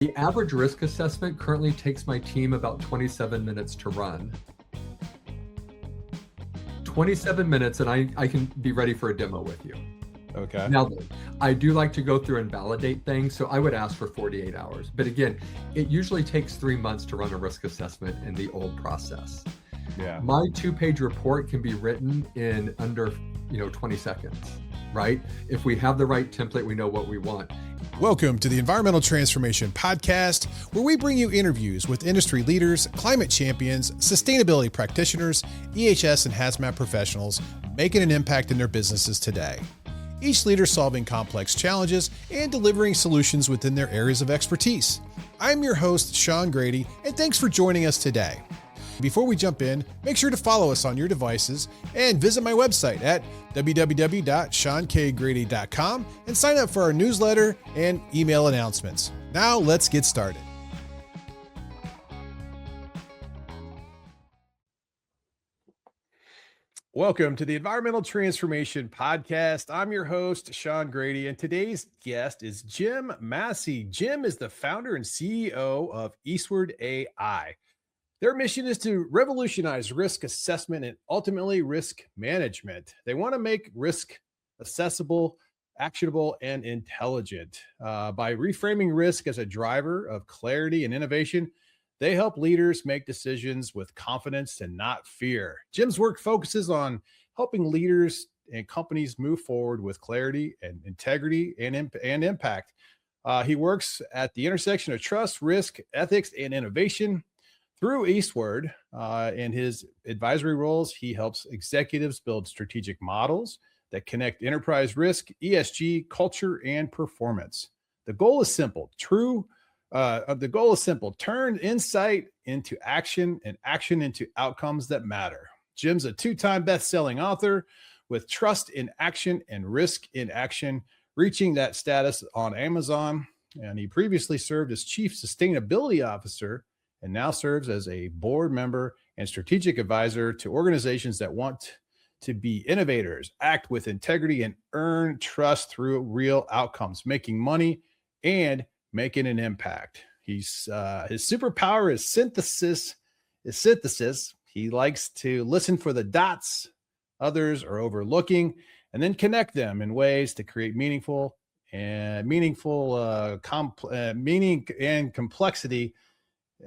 The average risk assessment currently takes my team about 27 minutes to run. 27 minutes and I can be ready for a demo with you. Okay. Now, I do like to go through and validate things, so I would ask for 48 hours. But again, it usually takes 3 months to run a risk assessment in the old process. Yeah. My 2-page report can be written in under 20 seconds, right? If we have the right template, we know what we want. Welcome to the Environmental Transformation Podcast, where we bring you interviews with industry leaders, climate champions, sustainability practitioners, EHS and hazmat professionals making an impact in their businesses today. Each leader solving complex challenges and delivering solutions within their areas of expertise. I'm your host, Sean Grady, and thanks for joining us today. Before we jump in, make sure to follow us on your devices and visit my website at www.seankgrady.com and sign up for our newsletter and email announcements. Now let's get started. Welcome to the Environmental Transformation Podcast. I'm your host, Sean Grady, and today's guest is Jim Massey. Jim is the founder and CEO of Eastward AI. Their mission is to revolutionize risk assessment and ultimately risk management. They want to make risk accessible, actionable, and intelligent. By reframing risk as a driver of clarity and innovation, they help leaders make decisions with confidence and not fear. Jim's work focuses on helping leaders and companies move forward with clarity and integrity and impact. He works at the intersection of trust, risk, ethics, and innovation. Through Eastward and his advisory roles, he helps executives build strategic models that connect enterprise risk, ESG, culture, and performance. The goal is simple. Turn insight into action and action into outcomes that matter. Jim's a 2-time best-selling author with Trust in Action and Risk in Action, reaching that status on Amazon. And he previously served as Chief Sustainability Officer and now serves as a board member and strategic advisor to organizations that want to be innovators, act with integrity, and earn trust through real outcomes, making money and making an impact. His superpower is synthesis. He likes to listen for the dots others are overlooking and then connect them in ways to create meaning and complexity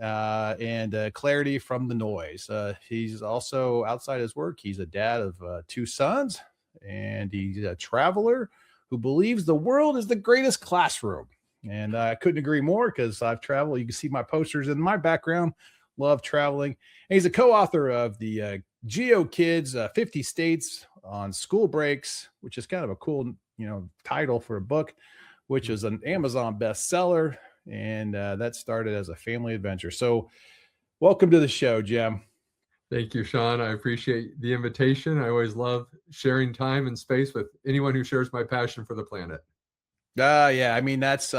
and clarity from the noise. He's also, outside his work, he's a dad of 2 sons, and he's a traveler who believes the world is the greatest classroom. And I couldn't agree more because I've traveled. You can see my posters in my background. Love traveling. And he's a co-author of the Geo Kids 50 States on School Breaks, which is kind of a cool, title for a book, which is an Amazon bestseller. And that started as a family adventure. So welcome to the show, Jim. Thank you, Sean. I appreciate the invitation. I always love sharing time and space with anyone who shares my passion for the planet. Yeah. I mean, that's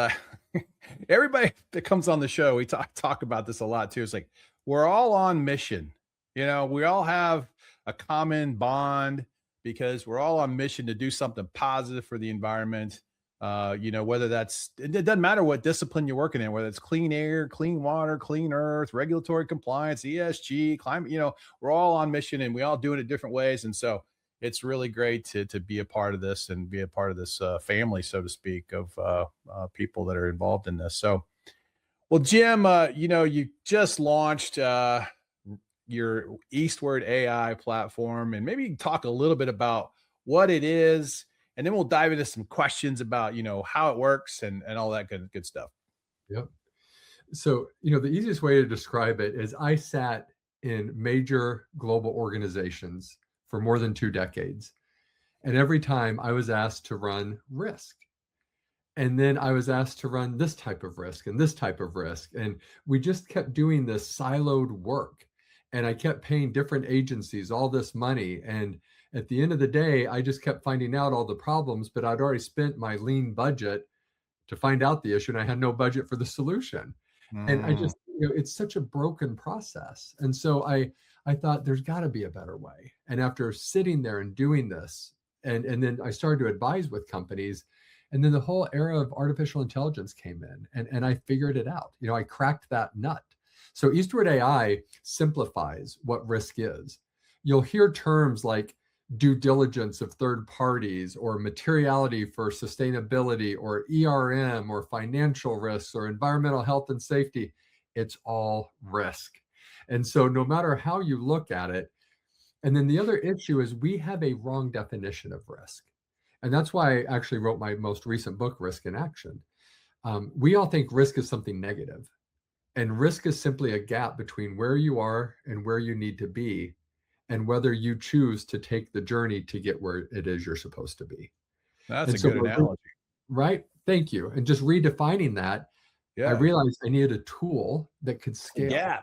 everybody that comes on the show. We talk about this a lot too. It's like, we're all on mission. We all have a common bond because we're all on mission to do something positive for the environment. Whether it doesn't matter what discipline you're working in, whether it's clean air, clean water, clean earth, regulatory compliance, ESG, climate, we're all on mission and we all do it in different ways. And so it's really great to be a part of this and be a part of this family, so to speak, of people that are involved in this. So, well, Jim, you just launched your Eastward AI platform, and maybe you can talk a little bit about what it is. And then we'll dive into some questions about, how it works and all that good stuff. Yep. So, the easiest way to describe it is I sat in major global organizations for more than 2 decades. And every time I was asked to run risk. And then I was asked to run this type of risk and this type of risk. And we just kept doing this siloed work. And I kept paying different agencies all this money. And at the end of the day, I just kept finding out all the problems, but I'd already spent my lean budget to find out the issue, and I had no budget for the solution. And I just, it's such a broken process. And so I thought there's got to be a better way. And after sitting there and doing this, and then I started to advise with companies, And then the whole era of artificial intelligence came in, and I figured it out. I cracked that nut. So Eastward AI simplifies what risk is. You'll hear terms like due diligence of third parties, or materiality for sustainability, or ERM, or financial risks, or environmental health and safety. It's all risk. And so no matter how you look at it, and then the other issue is we have a wrong definition of risk. And that's why I actually wrote my most recent book, Risk in Action. We all think risk is something negative, and risk is simply a gap between where you are and where you need to be, and whether you choose to take the journey to get where it is you're supposed to be. That's And a so, good analogy. right? Thank you. And just redefining that, I Yeah. realized I needed a tool that could scale. Yeah.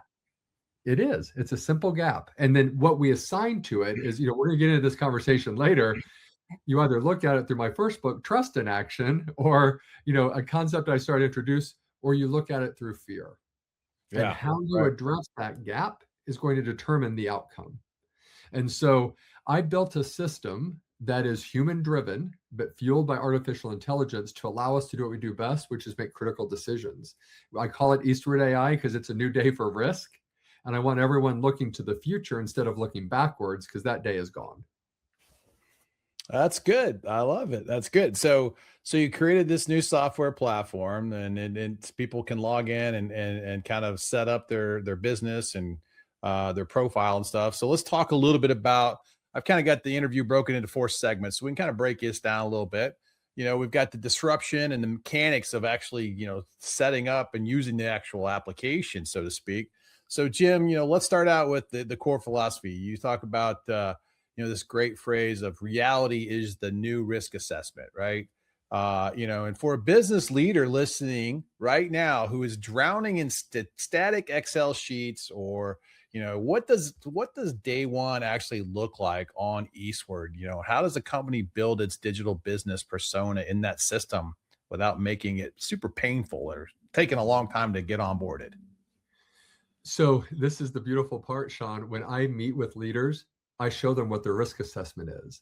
It is. It's a simple gap. And then what we assign to it is, we're going to get into this conversation later. You either look at it through my first book, Trust in Action, or, a concept I started to introduce, or you look at it through fear. And Yeah. how you address that gap is going to determine the outcome. And so I built a system that is human driven, but fueled by artificial intelligence to allow us to do what we do best, which is make critical decisions. I call it Eastward AI because it's a new day for risk. And I want everyone looking to the future instead of looking backwards, because that day is gone. That's good. I love it. That's good. So you created this new software platform, and people can log in and kind of set up their business and their profile and stuff. So let's talk a little bit about. I've kind of got the interview broken into 4 segments, so we can kind of break this down a little bit. We've got the disruption and the mechanics of actually, setting up and using the actual application, so to speak. So Jim, let's start out with the core philosophy. You talk about this great phrase of reality is the new risk assessment, right? And for a business leader listening right now who is drowning in static Excel sheets, or what does day one actually look like on Eastward? How does a company build its digital business persona in that system without making it super painful or taking a long time to get onboarded? So this is the beautiful part, Sean. When I meet with leaders, I show them what their risk assessment is.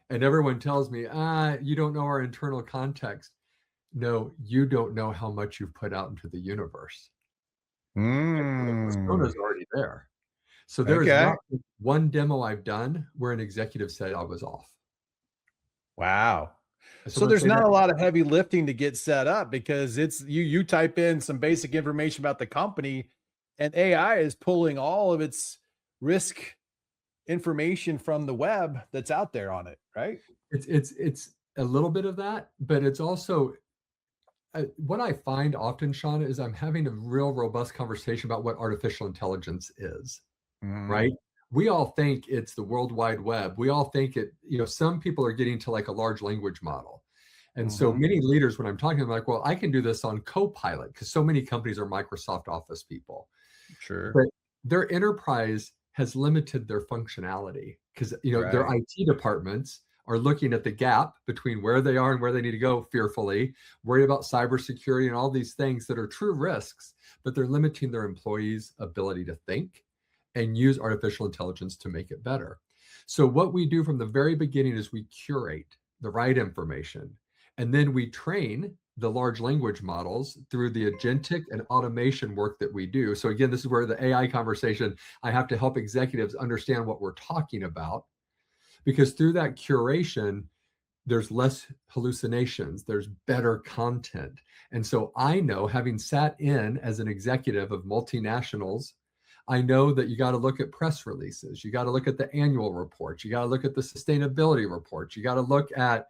And everyone tells me, you don't know our internal context. No, you don't know how much you've put out into the universe. The persona is already there. So there is not one demo I've done where an executive said I was off. Wow. So Someone there's say not that. a lot of heavy lifting to get set up, because it's you type in some basic information about the company, and AI is pulling all of its risk information from the web that's out there on it, right? It's a little bit of that, but it's also what I find often, Sean, is I'm having a real robust conversation about what artificial intelligence is, right? We all think it's the World Wide Web. We all think it, some people are getting to like a large language model. And so many leaders, when I'm talking, I'm like, well, I can do this on Copilot, because so many companies are Microsoft Office people. Sure. But their enterprise has limited their functionality, because, their IT departments are looking at the gap between where they are and where they need to go fearfully, worried about cybersecurity and all these things that are true risks, but they're limiting their employees' ability to think and use artificial intelligence to make it better. So what we do from the very beginning is we curate the right information, and then we train the large language models through the agentic and automation work that we do. So again, this is where the AI conversation, I have to help executives understand what we're talking about, because through that curation, there's less hallucinations, there's better content. And so I know, having sat in as an executive of multinationals, I know that you got to look at press releases, you got to look at the annual reports, you got to look at the sustainability reports, you got to look at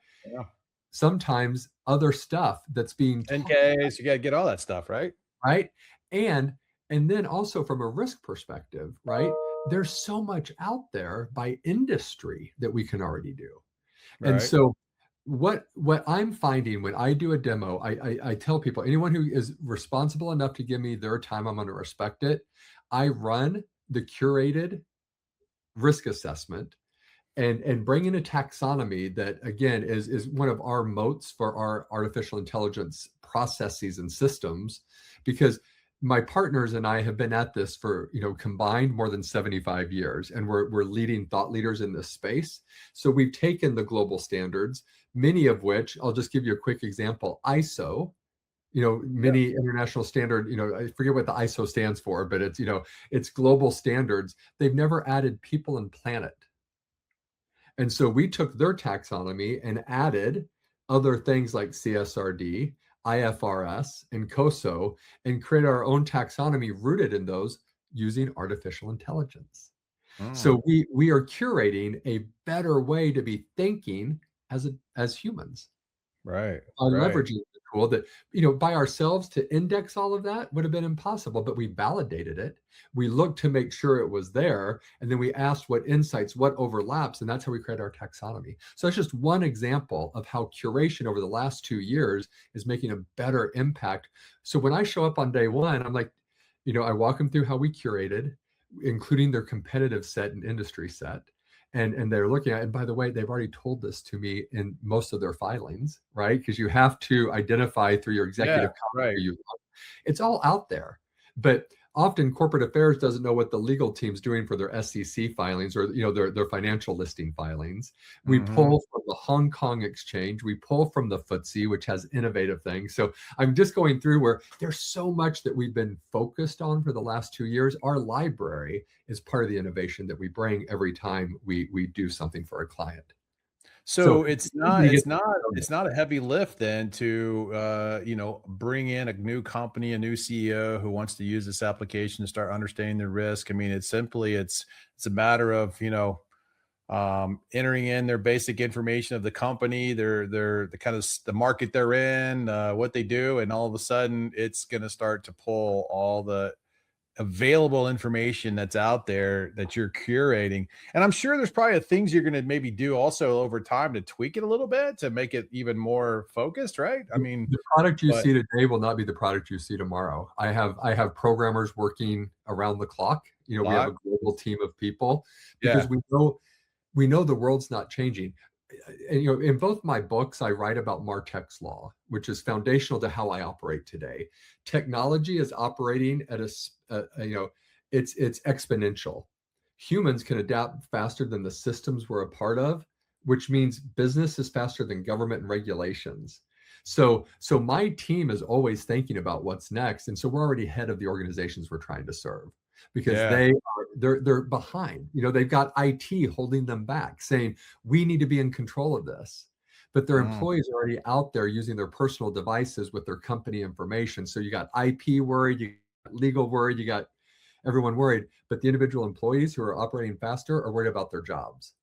sometimes other stuff that's being 10Ks, you got to get all that stuff, right? Right. And then also from a risk perspective, right? There's so much out there by industry that we can already do. And so what I'm finding when I do a demo, I tell people, anyone who is responsible enough to give me their time, I'm going to respect it. I run the curated risk assessment and bring in a taxonomy that, again, is one of our moats for our artificial intelligence processes and systems, because my partners and I have been at this for, combined more than 75 years, and we're leading thought leaders in this space. So we've taken the global standards, many of which I'll just give you a quick example. ISO, Yeah. many international standard, I forget what the ISO stands for, but it's global standards. They've never added people and planet. And so we took their taxonomy and added other things like CSRD, IFRS, and COSO, and created our own taxonomy rooted in those using artificial intelligence. Mm, So we are curating a better way to be thinking as humans right. by Right. leveraging the tool that, by ourselves to index all of that would have been impossible, but we validated it. We looked to make sure it was there. And then we asked what insights, what overlaps, and that's how we create our taxonomy. So that's just one example of how curation over the last 2 years is making a better impact. So when I show up on day one, I'm like, I walk them through how we curated, including their competitive set and industry set, and they're looking at, and by the way, they've already told this to me in most of their filings, right? Because you have to identify through your Yeah. executive comment Right. who you want. It's all out there, but often corporate affairs doesn't know what the legal team's doing for their SEC filings, or their financial listing filings. We Hmm. pull from the Hong Kong exchange, we pull from the FTSE, which has innovative things. So I'm just going through where there's so much that we've been focused on for the last 2 years. Our library is part of the innovation that we bring every time we do something for a client. So So it's not you get it's not it's not a heavy lift then to bring in a new company, a new CEO who wants to use this application to start understanding the risk. I mean, it's a matter of entering in their basic information of the company, their the kind of the market they're in, what they do, and all of a sudden it's going to start to pull all the available information that's out there that you're curating. And I'm sure there's probably things you're going to maybe do also over time to tweak it a little bit to make it even more focused, right? I mean, the product you but see today will not be the product you see tomorrow. I have programmers working around the clock. We have a lot, global team of people because yeah, we know the world's not changing. And in both my books, I write about Martech's law, which is foundational to how I operate today. Technology is operating at it's exponential. Humans can adapt faster than the systems we're a part of, which means business is faster than government and regulations. So my team is always thinking about what's next, and so we're already ahead of the organizations we're trying to serve because yeah, they're behind. They've got IT holding them back, saying we need to be in control of this. But their mm, employees are already out there using their personal devices with their company information. So you got IP worried, you got legal worried, you got everyone worried. But the individual employees who are operating faster are worried about their jobs.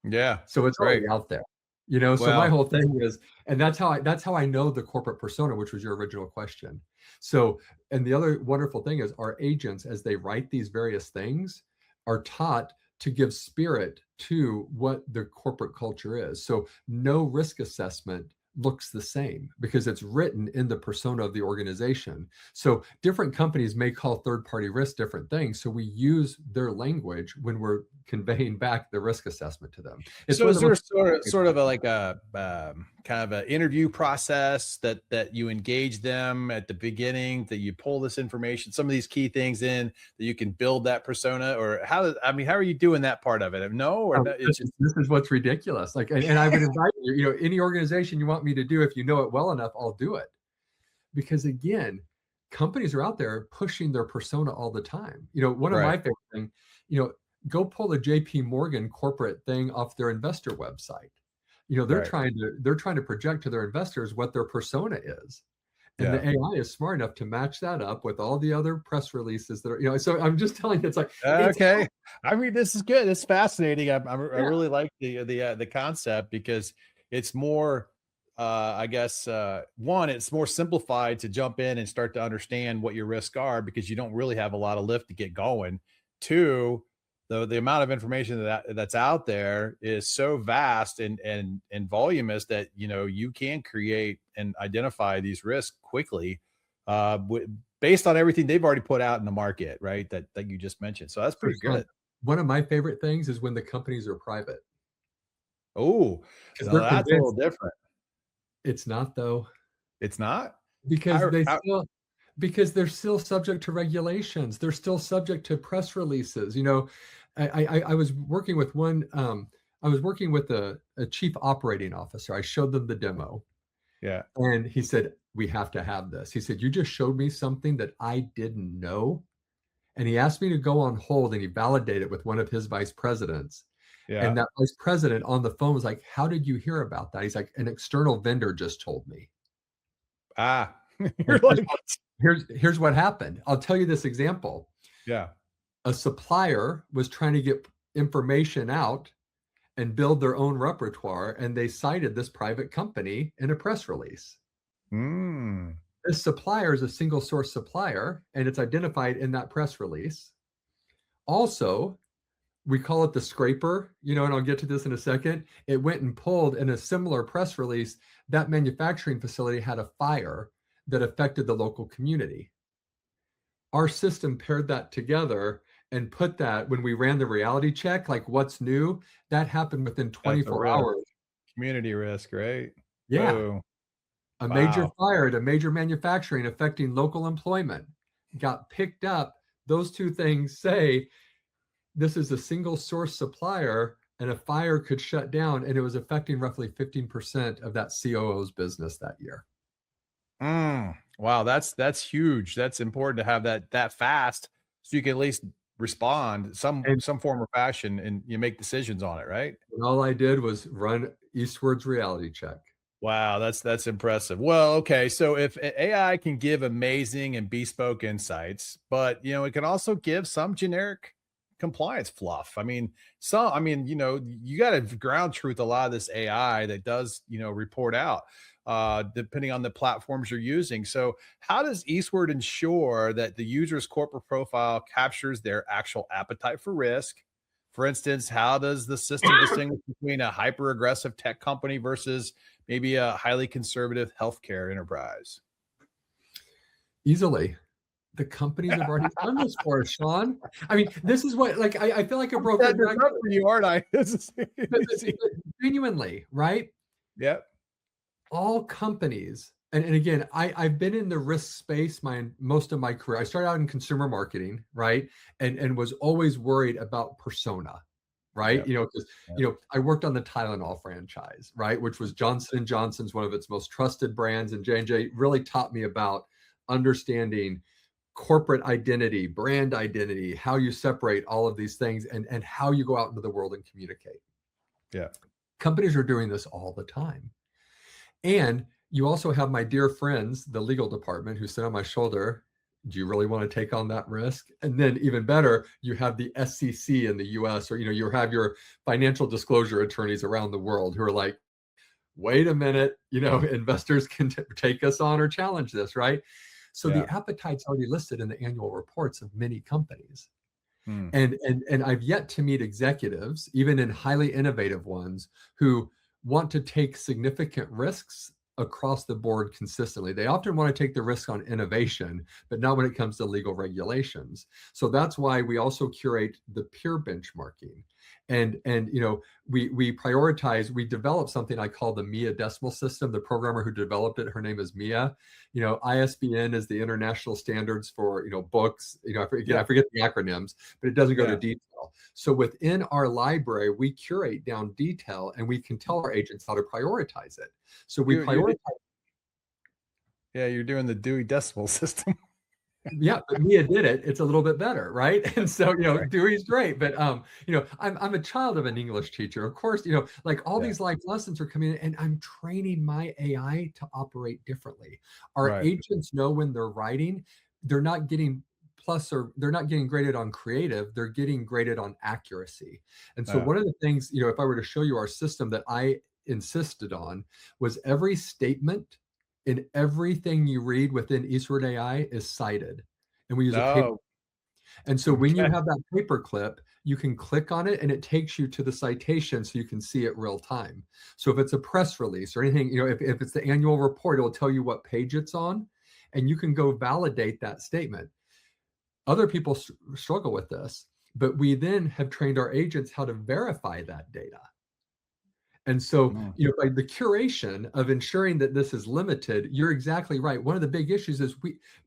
yeah, So it's right. already out there. So my Well, whole thing is, and that's how I know the corporate persona, which was your original question. So, and the other wonderful thing is our agents, as they write these various things, are taught to give spirit to what the corporate culture is. So no risk assessment looks the same because it's written in the persona of the organization. So different companies may call third party risk different things. So we use their language when we're conveying back the risk assessment to them. It's so one of is the there most sort of a like a kind of an interview process that you engage them at the beginning, that you pull this information, some of these key things in that you can build that persona, or how are you doing that part of it? No, or no, it's this just this is what's ridiculous. Like, and I would invite you, any organization you want me to do, if you know it well enough, I'll do it. Because again, companies are out there pushing their persona all the time. One of right. my favorite things, you know, go pull a JP Morgan corporate thing off their investor website. They're Right. trying to project to their investors what their persona is. And the Yeah. AI is smart enough to match that up with all the other press releases that are, so I'm just telling you, it's like, it's, Okay. I mean, this is good. It's fascinating. I yeah, really like the concept because it's more, I guess, one, it's more simplified to jump in and start to understand what your risks are because you don't really have a lot of lift to get going. Two, the amount of information that's out there is so vast and voluminous that you can create and identify these risks quickly. Based on everything they've already put out in the market, right? That you just mentioned. So that's so pretty fun. good. One of my favorite things is when the companies are private Oh, because now they're that's a little convinced different. it's not though, It's not? because How they how still because they're still subject to regulations. They're still subject to press releases. I was working with I was working with a chief operating officer. I showed them the demo, Yeah. and he said, "We have to have this." He said, "You just showed me something that I didn't know." And he asked me to go on hold and he validated it with one of his vice presidents. And Yeah. that vice president on the phone was like, "How did you hear about that?" He's like, "An external vendor just told me." Ah, you're And like, here's what happened. I'll tell you this example. yeah. A supplier was trying to get information out and build their own repertoire, and they cited this private company in a press release. Mm. This supplier is a single source supplier, and it's identified in that press release. Also, we call it the scraper, and I'll get to this in a second. It went and pulled in a similar press release that manufacturing facility had a fire that affected the local community. Our system paired that together and put that when we ran the reality check, like what's new, that happened within That's a 24 risk, hours. community risk, right? Yeah, Boom. a major Wow. fire at a major manufacturing affecting local employment got picked up. Those two things say this is a single source supplier and a fire could shut down, and it was affecting roughly 15% of that COO's business that year. Wow, that's huge. That's important to have that fast so you can at least respond And, some form or fashion and you make decisions on it, right? and all I did was run Eastward's reality check. Wow, that's impressive. Well, okay, so if AI can give amazing and bespoke insights, but it can also give some generic compliance fluff. You got to ground truth a lot of this AI that does, report out depending on the platforms you're using. So, how does Eastward ensure that the user's corporate profile captures their actual appetite for risk? For instance, how does the system distinguish between a hyper aggressive tech company versus maybe a highly conservative healthcare enterprise? Easily. The companies have already done this for us, Sean. I mean, this is what, like, I feel like a I'm setting broken this up record, for you, aren't I? This is easy. but genuinely, right? Yep. All companies, and again, I've been in the risk space most of my career. I started out in consumer marketing, right? And was always worried about persona, right? Yep. Because Yep. I worked on the Tylenol franchise, right? Which was Johnson and Johnson's, one of its most trusted brands, and J&J really taught me about understanding corporate identity, brand identity, how you separate all of these things, and how you go out into the world and communicate. Yeah. Companies are doing this all the time. And you also have my dear friends, the legal department, who sit on my shoulder. Do you really want to take on that risk? And then even better, you have the SEC in the US, or you have your financial disclosure attorneys around the world who are like, wait a minute, investors can take us on or challenge this, right? So the Yeah. appetite's already listed in the annual reports of many companies. Hmm. And I've yet to meet executives, even in highly innovative ones, who want to take significant risks across the board consistently. They often want to take the risk on innovation, but not when it comes to legal regulations. So that's why we also curate the peer benchmarking. And we prioritize, we develop something I call the MIA decimal system. The programmer who developed it, her name is Mia. ISBN is the international standards for books. I Yeah. forget the acronyms, but it doesn't go to Yeah. detail. So within our library, we curate down detail, and we can tell our agents how to prioritize it. So we You prioritize. yeah, you're doing the Dewey Decimal System. Yeah, but Mia did it. It's a little bit better, right? And so, Right. Dewey's great, but I'm a child of an English teacher. Of course, like all Yeah. these life lessons are coming in, and I'm training my AI to operate differently. Our Right. agents know when they're writing, they're not getting they're not getting graded on creative, they're getting graded on accuracy. And so Yeah. one of the things, if I were to show you our system that I insisted on, was every statement in everything you read within Eastward AI is cited. And we use a paper. No. And so when you Okay. have that paper clip, you can click on it and it takes you to the citation so you can see it real time. So if it's a press release or anything, if it's the annual report, it'll tell you what page it's on, and you can go validate that statement. Other people struggle with this, but we then have trained our agents how to verify that data. And so, Mm, by the curation of ensuring that this is limited, you're exactly right. One of the big issues is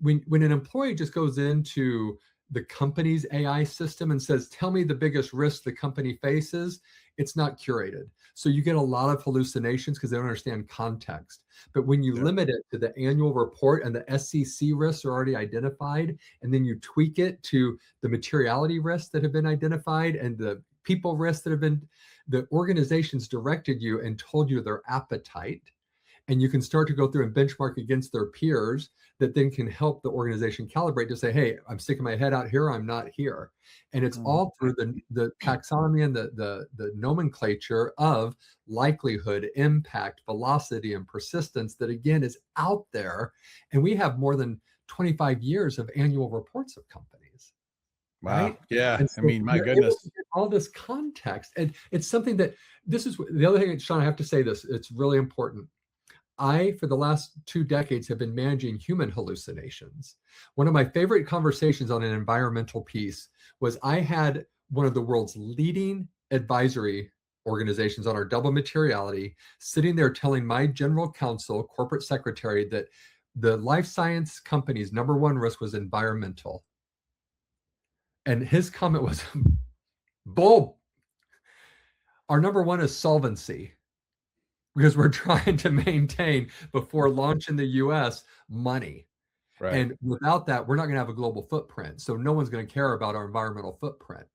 when an employee just goes into the company's AI system and says, "Tell me the biggest risk the company faces," it's not curated. So you get a lot of hallucinations because they don't understand context. But when you yeah. limit it to the annual report and the SEC risks are already identified, and then you tweak it to the materiality risks that have been identified and the people risks that have been, the organizations directed you and told you their appetite, and you can start to go through and benchmark against their peers that then can help the organization calibrate to say, hey, I'm sticking my head out here, I'm not here. And it's Mhm. all through the taxonomy and the nomenclature of likelihood, impact, velocity, and persistence that again is out there. And we have more than 25 years of annual reports of companies, Wow. right? Yeah. And I so mean, my you're able to goodness. get all this context. And it's something that, this is the other thing, Sean, I have to say this, it's really important. I, for the last 2 decades, have been managing human hallucinations. One of my favorite conversations on an environmental piece was I had one of the world's leading advisory organizations on our double materiality sitting there telling my general counsel, corporate secretary, that the life science company's number one risk was environmental. And his comment was, bull, our number one is solvency, because we're trying to maintain before launch in the US money. Right. And without that, we're not going to have a global footprint. So no one's going to care about our environmental footprint.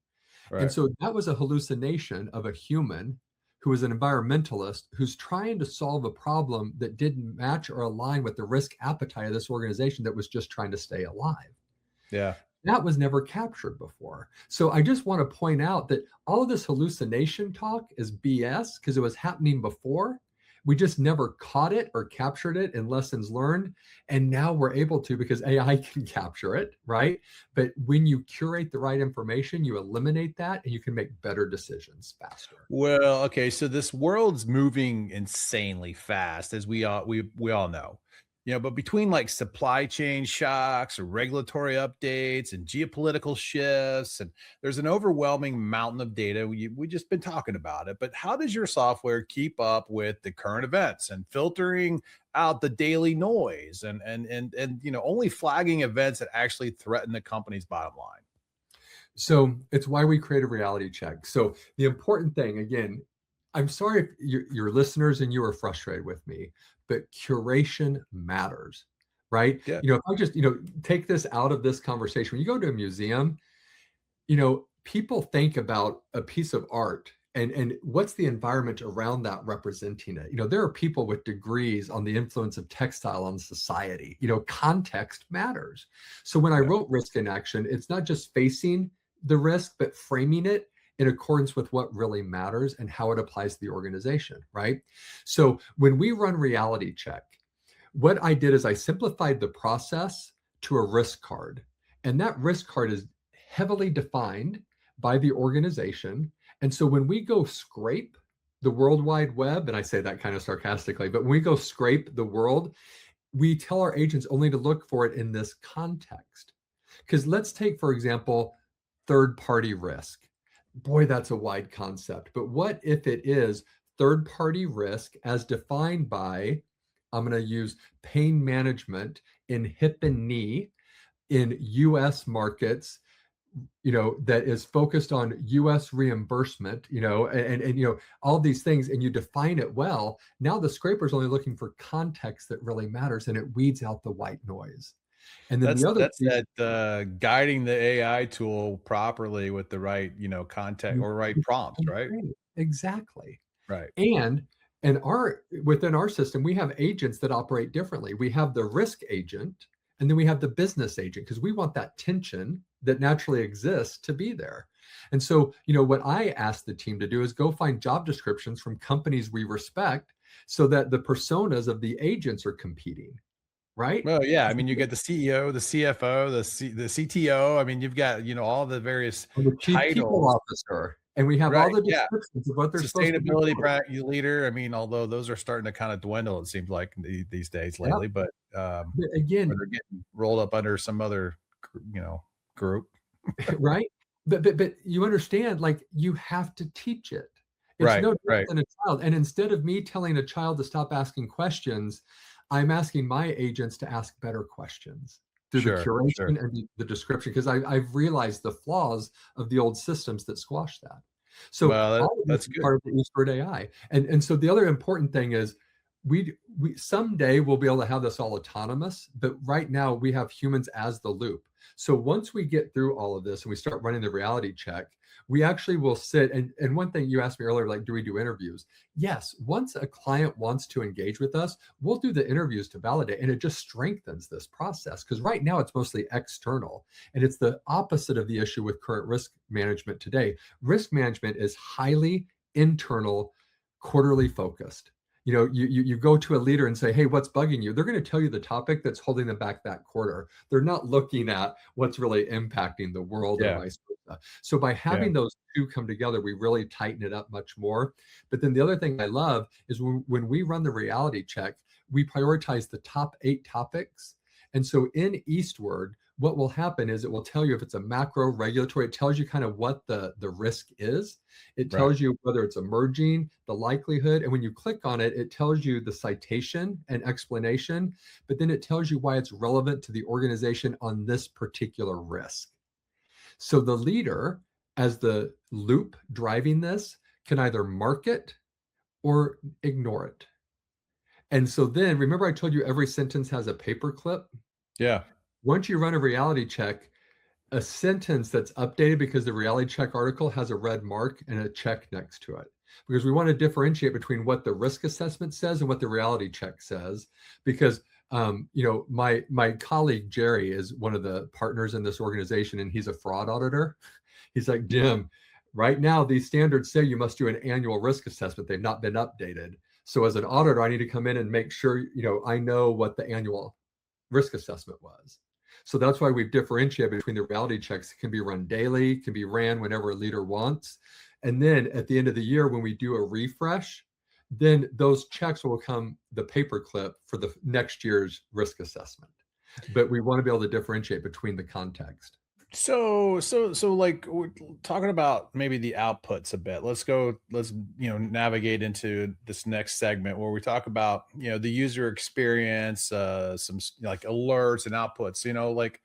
And Right. so that was a hallucination of a human who is an environmentalist who's trying to solve a problem that didn't match or align with the risk appetite of this organization that was just trying to stay alive. Yeah. That was never captured before. So I just want to point out that all of this hallucination talk is BS because it was happening before. We just never caught it or captured it in lessons learned. And now we're able to because AI can capture it, right? But when you curate the right information, you eliminate that and you can make better decisions faster. Well, okay, so this world's moving insanely fast, as we all know. But between like supply chain shocks or regulatory updates and geopolitical shifts, and there's an overwhelming mountain of data. We just been talking about it, but how does your software keep up with the current events and filtering out the daily noise and only flagging events that actually threaten the company's bottom line? So it's why we create a reality check. So the important thing, again, I'm sorry if your listeners and you are frustrated with me, but curation matters, right? Yeah. If I just, take this out of this conversation, when you go to a museum, people think about a piece of art and what's the environment around that representing it. There are people with degrees on the influence of textile on society. Context matters. So when I Yeah. wrote Risk in Action, it's not just facing the risk, but framing it in accordance with what really matters and how it applies to the organization, right? So when we run reality check, what I did is I simplified the process to a risk card. And that risk card is heavily defined by the organization. And so when we go scrape the World Wide Web, and I say that kind of sarcastically, but when we go scrape the world, we tell our agents only to look for it in this context. Because let's take, for example, third party risk. Boy, that's a wide concept. But what if it is third party risk as defined by, I'm going to use pain management in hip and knee in US markets, that is focused on US reimbursement, and all these things, and you define it well. Now the scraper is only looking for context that really matters and it weeds out the white noise. And then That's the other that's piece, that, guiding the AI tool properly with the right, content or right prompts, right? exactly. Right. And within our system, we have agents that operate differently. We have the risk agent, and then we have the business agent because we want that tension that naturally exists to be there. And so, what I asked the team to do is go find job descriptions from companies we respect so that the personas of the agents are competing, right? Well, yeah, I mean, you get the CEO, the CFO, the CTO. I mean, you've got, all the various And the chief people titles. officer, and we have all Right, the yeah. descriptions of what they're supposed to be Sustainability doing. leader. I mean, although those are starting to kind of dwindle, it seems like these days Yeah. lately, but But or again, they're getting rolled up under some other, group. right? But you understand, like, you have to teach it. It's Right, no different right. than a child. And instead of me telling a child to stop asking questions, I'm asking my agents to ask better questions through the Sure, sure. curation and the description, because I've realized the flaws of the old systems that squash that. So Well, all of this that's is good. part of the Eastward AI. And so the other important thing is we someday we'll be able to have this all autonomous, but right now we have humans as the loop. So once we get through all of this and we start running the reality check, we actually will sit and one thing you asked me earlier, like, do we do interviews? Yes, once a client wants to engage with us, we'll do the interviews to validate, and it just strengthens this process because right now it's mostly external, and it's the opposite of the issue with current risk management today. Risk management is highly internal, quarterly focused. You go to a leader and say, hey, what's bugging you? They're going to tell you the topic that's holding them back that quarter. They're not looking at what's really impacting the world or Yeah, vice versa. So by yeah. having those two come together, we really tighten it up much more. But then the other thing I love is when we run the reality check, we prioritize the top 8 topics. And so in Eastward, what will happen is it will tell you if it's a macro regulatory, it tells you kind of what the risk is. It Right. tells you whether it's emerging, the likelihood. And when you click on it, it tells you the citation and explanation, but then it tells you why it's relevant to the organization on this particular risk. So the leader, as the loop driving this, can either mark it or ignore it. And so then remember I told you every sentence has a paperclip? Yeah. Once you run a reality check, a sentence that's updated because the reality check article has a red mark and a check next to it. Because we want to differentiate between what the risk assessment says and what the reality check says. Because my colleague Jerry is one of the partners in this organization, and he's a fraud auditor. He's like, Jim, right now these standards say you must do an annual risk assessment. They've not been updated. So as an auditor, I need to come in and make sure I know what the annual risk assessment was. So that's why we've differentiated between the reality checks. It can be run daily, can be ran whenever a leader wants. And then at the end of the year, when we do a refresh, then those checks will become the paperclip for the next year's risk assessment. But we want to be able to differentiate between the context. So like we're talking about maybe the outputs a bit. Let's navigate into this next segment where we talk about, the user experience, like alerts and outputs, like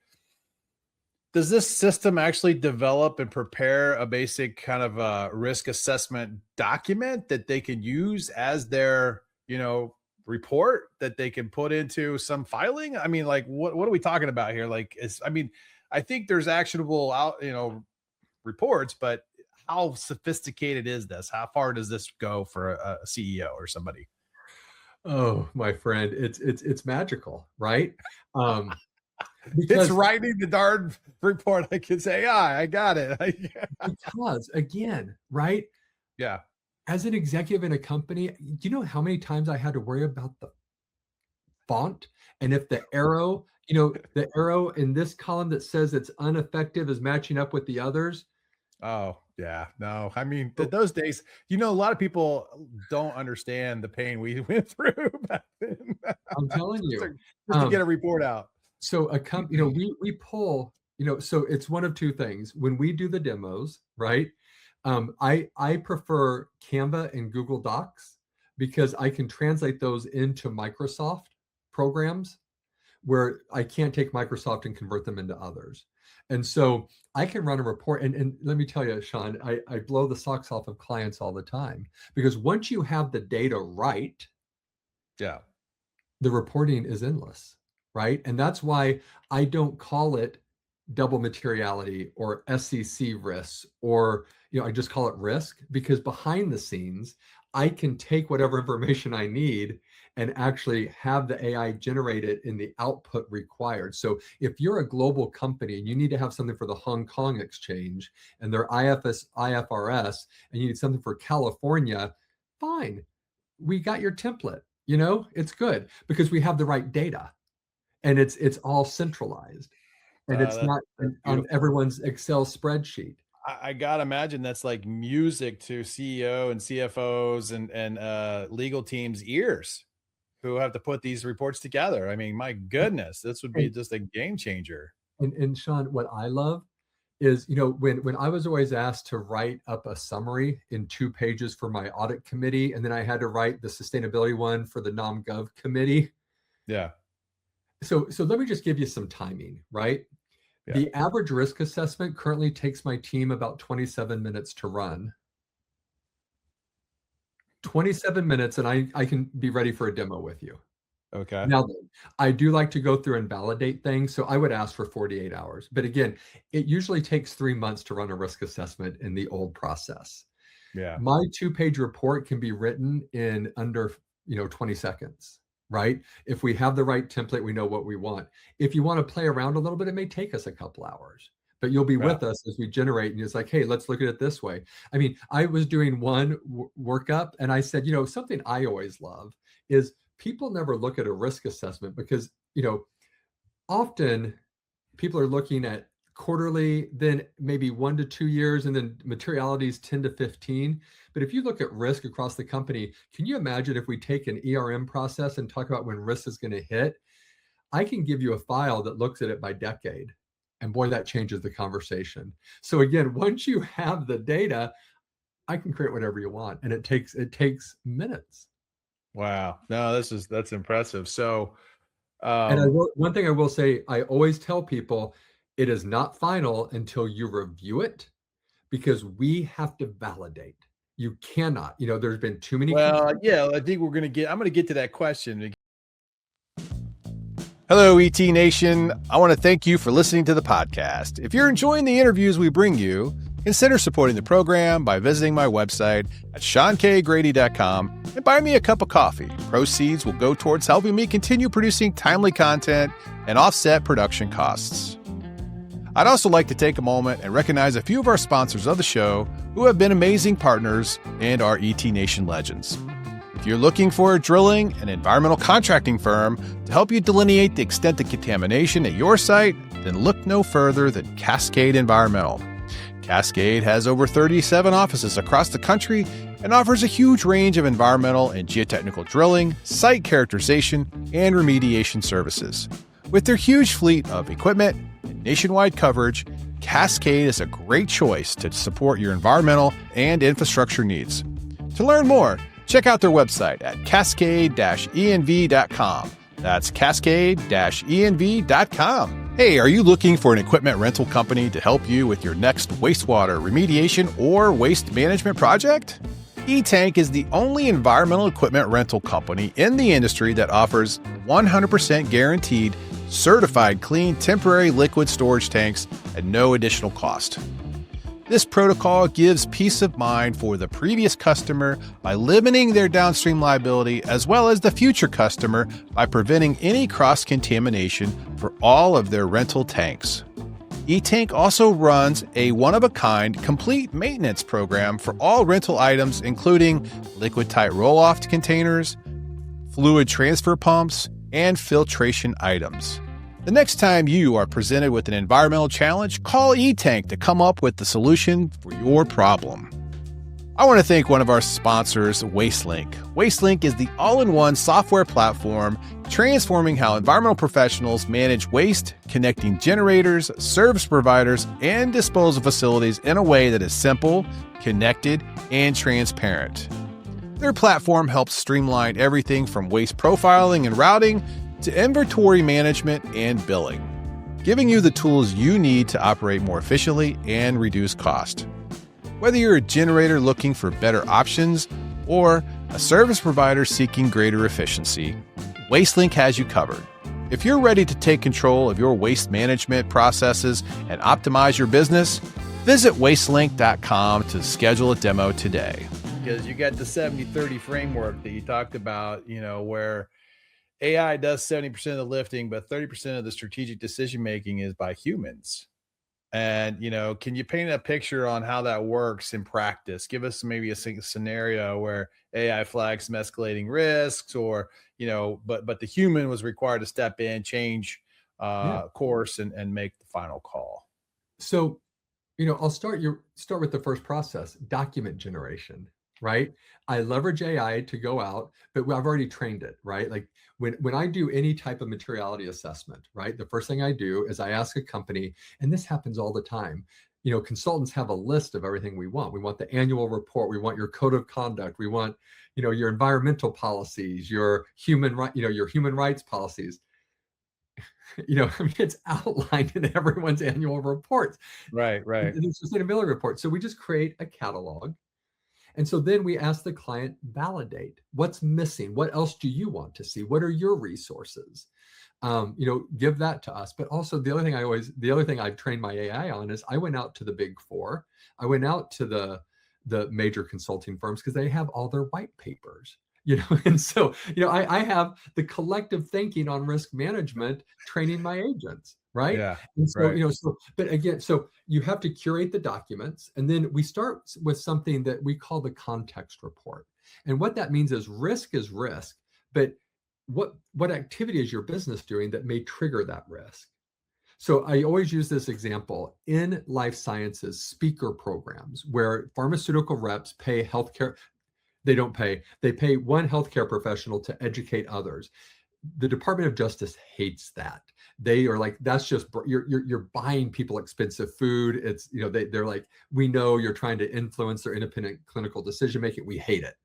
does this system actually develop and prepare a basic kind of risk assessment document that they can use as their, report that they can put into some filing? I mean, like what are we talking about here? Like, I think there's actionable reports, but how sophisticated is this? How far does this go for a CEO or somebody? Oh, my friend, it's magical, right? Um, It's because writing the darn report. I can say, yeah, I got it. because again, right? Yeah. As an executive in a company, do you know how many times I had to worry about the font? And if the arrow in this column that says it's ineffective is matching up with the others. Oh, yeah. No, I mean, So those days, a lot of people don't understand the pain we went through back then I'm telling just you. to, just to get Um, a report out. so we pull, so it's one of two things. When we do the demos, right? I prefer Canva and Google Docs because I can translate those into Microsoft programs where I can't take Microsoft and convert them into others. And so I can run a report. And let me tell you, Sean, I blow the socks off of clients all the time because once you have the data right, Yeah. the reporting is endless, right? And that's why I don't call it double materiality or SEC risks, or I just call it risk, because behind the scenes I can take whatever information I need and actually have the AI generate it in the output required. So if you're a global company and you need to have something for the Hong Kong exchange and their IFRS, and you need something for California, fine, we got your template. It's good because we have the right data, and it's all centralized, and it's That's not on beautiful. everyone's Excel spreadsheet. I gotta imagine that's like music to CEO and CFOs and legal teams' ears who have to put these reports together. I mean, my goodness, this would be And just a game changer. and Sean, what I love is, when I was always asked to write up a summary in 2 pages for my audit committee, and then I had to write the sustainability one for the nom-gov committee. Yeah. So let me just give you some timing, right? Yeah. The average risk assessment currently takes my team about 27 minutes to run. 27 minutes, and I can be ready for a demo with you. Okay. Now, I do like to go through and validate things, so I would ask for 48 hours. But again, it usually takes 3 months to run a risk assessment in the old process. Yeah. My 2-page report can be written in under 20 seconds, right? If we have the right template, we know what we want. If you want to play around a little bit, it may take us a couple hours, but you'll be Yeah. with us as we generate. And it's like, hey, let's look at it this way. I mean, I was doing one workup, and I said, something I always love is people never look at a risk assessment because, often people are looking at quarterly, then maybe 1 to 2 years, and then materialities 10 to 15. But if you look at risk across the company, can you imagine if we take an ERM process and talk about when risk is going to hit? I can give you a file that looks at it by decade. And boy, that changes the conversation. So again, once you have the data, I can create whatever you want. And it takes minutes. Wow. No, that's impressive. So, And um, one thing I will say, I always tell people it is not final until you review it, because we have to validate. You cannot, there's been too many well, complaints. yeah, I think I'm going to get to that question. Hello, ET Nation. I want to thank you for listening to the podcast. If you're enjoying the interviews we bring you, consider supporting the program by visiting my website at SeanKGrady.com and buy me a cup of coffee. Proceeds will go towards helping me continue producing timely content and offset production costs. I'd also like to take a moment and recognize a few of our sponsors of the show who have been amazing partners and are ET Nation legends. If you're looking for a drilling and environmental contracting firm to help you delineate the extent of contamination at your site, then look no further than Cascade Environmental. Cascade has over 37 offices across the country and offers a huge range of environmental and geotechnical drilling, site characterization, and remediation services. With their huge fleet of equipment and nationwide coverage, Cascade is a great choice to support your environmental and infrastructure needs. To learn more, check out their website at cascade-env.com. That's cascade-env.com. Hey, are you looking for an equipment rental company to help you with your next wastewater remediation or waste management project? E-Tank is the only environmental equipment rental company in the industry that offers 100% guaranteed, certified clean temporary liquid storage tanks at no additional cost. This protocol gives peace of mind for the previous customer by limiting their downstream liability, as well as the future customer by preventing any cross-contamination for all of their rental tanks. E-Tank also runs a one-of-a-kind complete maintenance program for all rental items, including liquid-tight roll-off containers, fluid transfer pumps, and filtration items. The next time you are presented with an environmental challenge, call E-Tank to come up with the solution for your problem. I want to thank one of our sponsors, WasteLink. WasteLink is the all-in-one software platform transforming how environmental professionals manage waste, connecting generators, service providers, and disposal facilities in a way that is simple, connected, and transparent. Their platform helps streamline everything from waste profiling and routing to inventory management and billing, giving you the tools you need to operate more efficiently and reduce cost. Whether you're a generator looking for better options or a service provider seeking greater efficiency, WasteLink has you covered. If you're ready to take control of your waste management processes and optimize your business, visit wastelink.com to schedule a demo today. Because you got the 70-30 framework that you talked about, where AI does 70% of the lifting, but 30% of the strategic decision-making is by humans. And, can you paint a picture on how that works in practice? Give us maybe a scenario where AI flags some escalating risks or, but the human was required to step in, change course and make the final call. So, I'll start with the first process, document generation, right? I leverage AI to go out, but I've already trained it, right? Like when I do any type of materiality assessment, right? The first thing I do is I ask a company, and this happens all the time, consultants have a list of everything we want. We want the annual report. We want your code of conduct. We want, your environmental policies, your your human rights policies. I mean, it's outlined in everyone's annual reports, Right, right. in the sustainability report. So we just create a catalog. And so then we ask the client, validate what's missing. What else do you want to see? What are your resources? Give that to us. But also the other thing I've trained my AI on is I went out to the big four. I went out to the major consulting firms because they have all their white papers. And so, I have the collective thinking on risk management training my agents, right? Yeah, And so, right. but again, so you have to curate the documents, and then we start with something that we call the context report. And what that means is risk, but what activity is your business doing that may trigger that risk? So I always use this example in life sciences speaker programs where pharmaceutical reps pay healthcare. They pay one healthcare professional to educate others. The Department of Justice hates that. They are like, that's just you're buying people expensive food. It's they're like, we know you're trying to influence their independent clinical decision making. We hate it.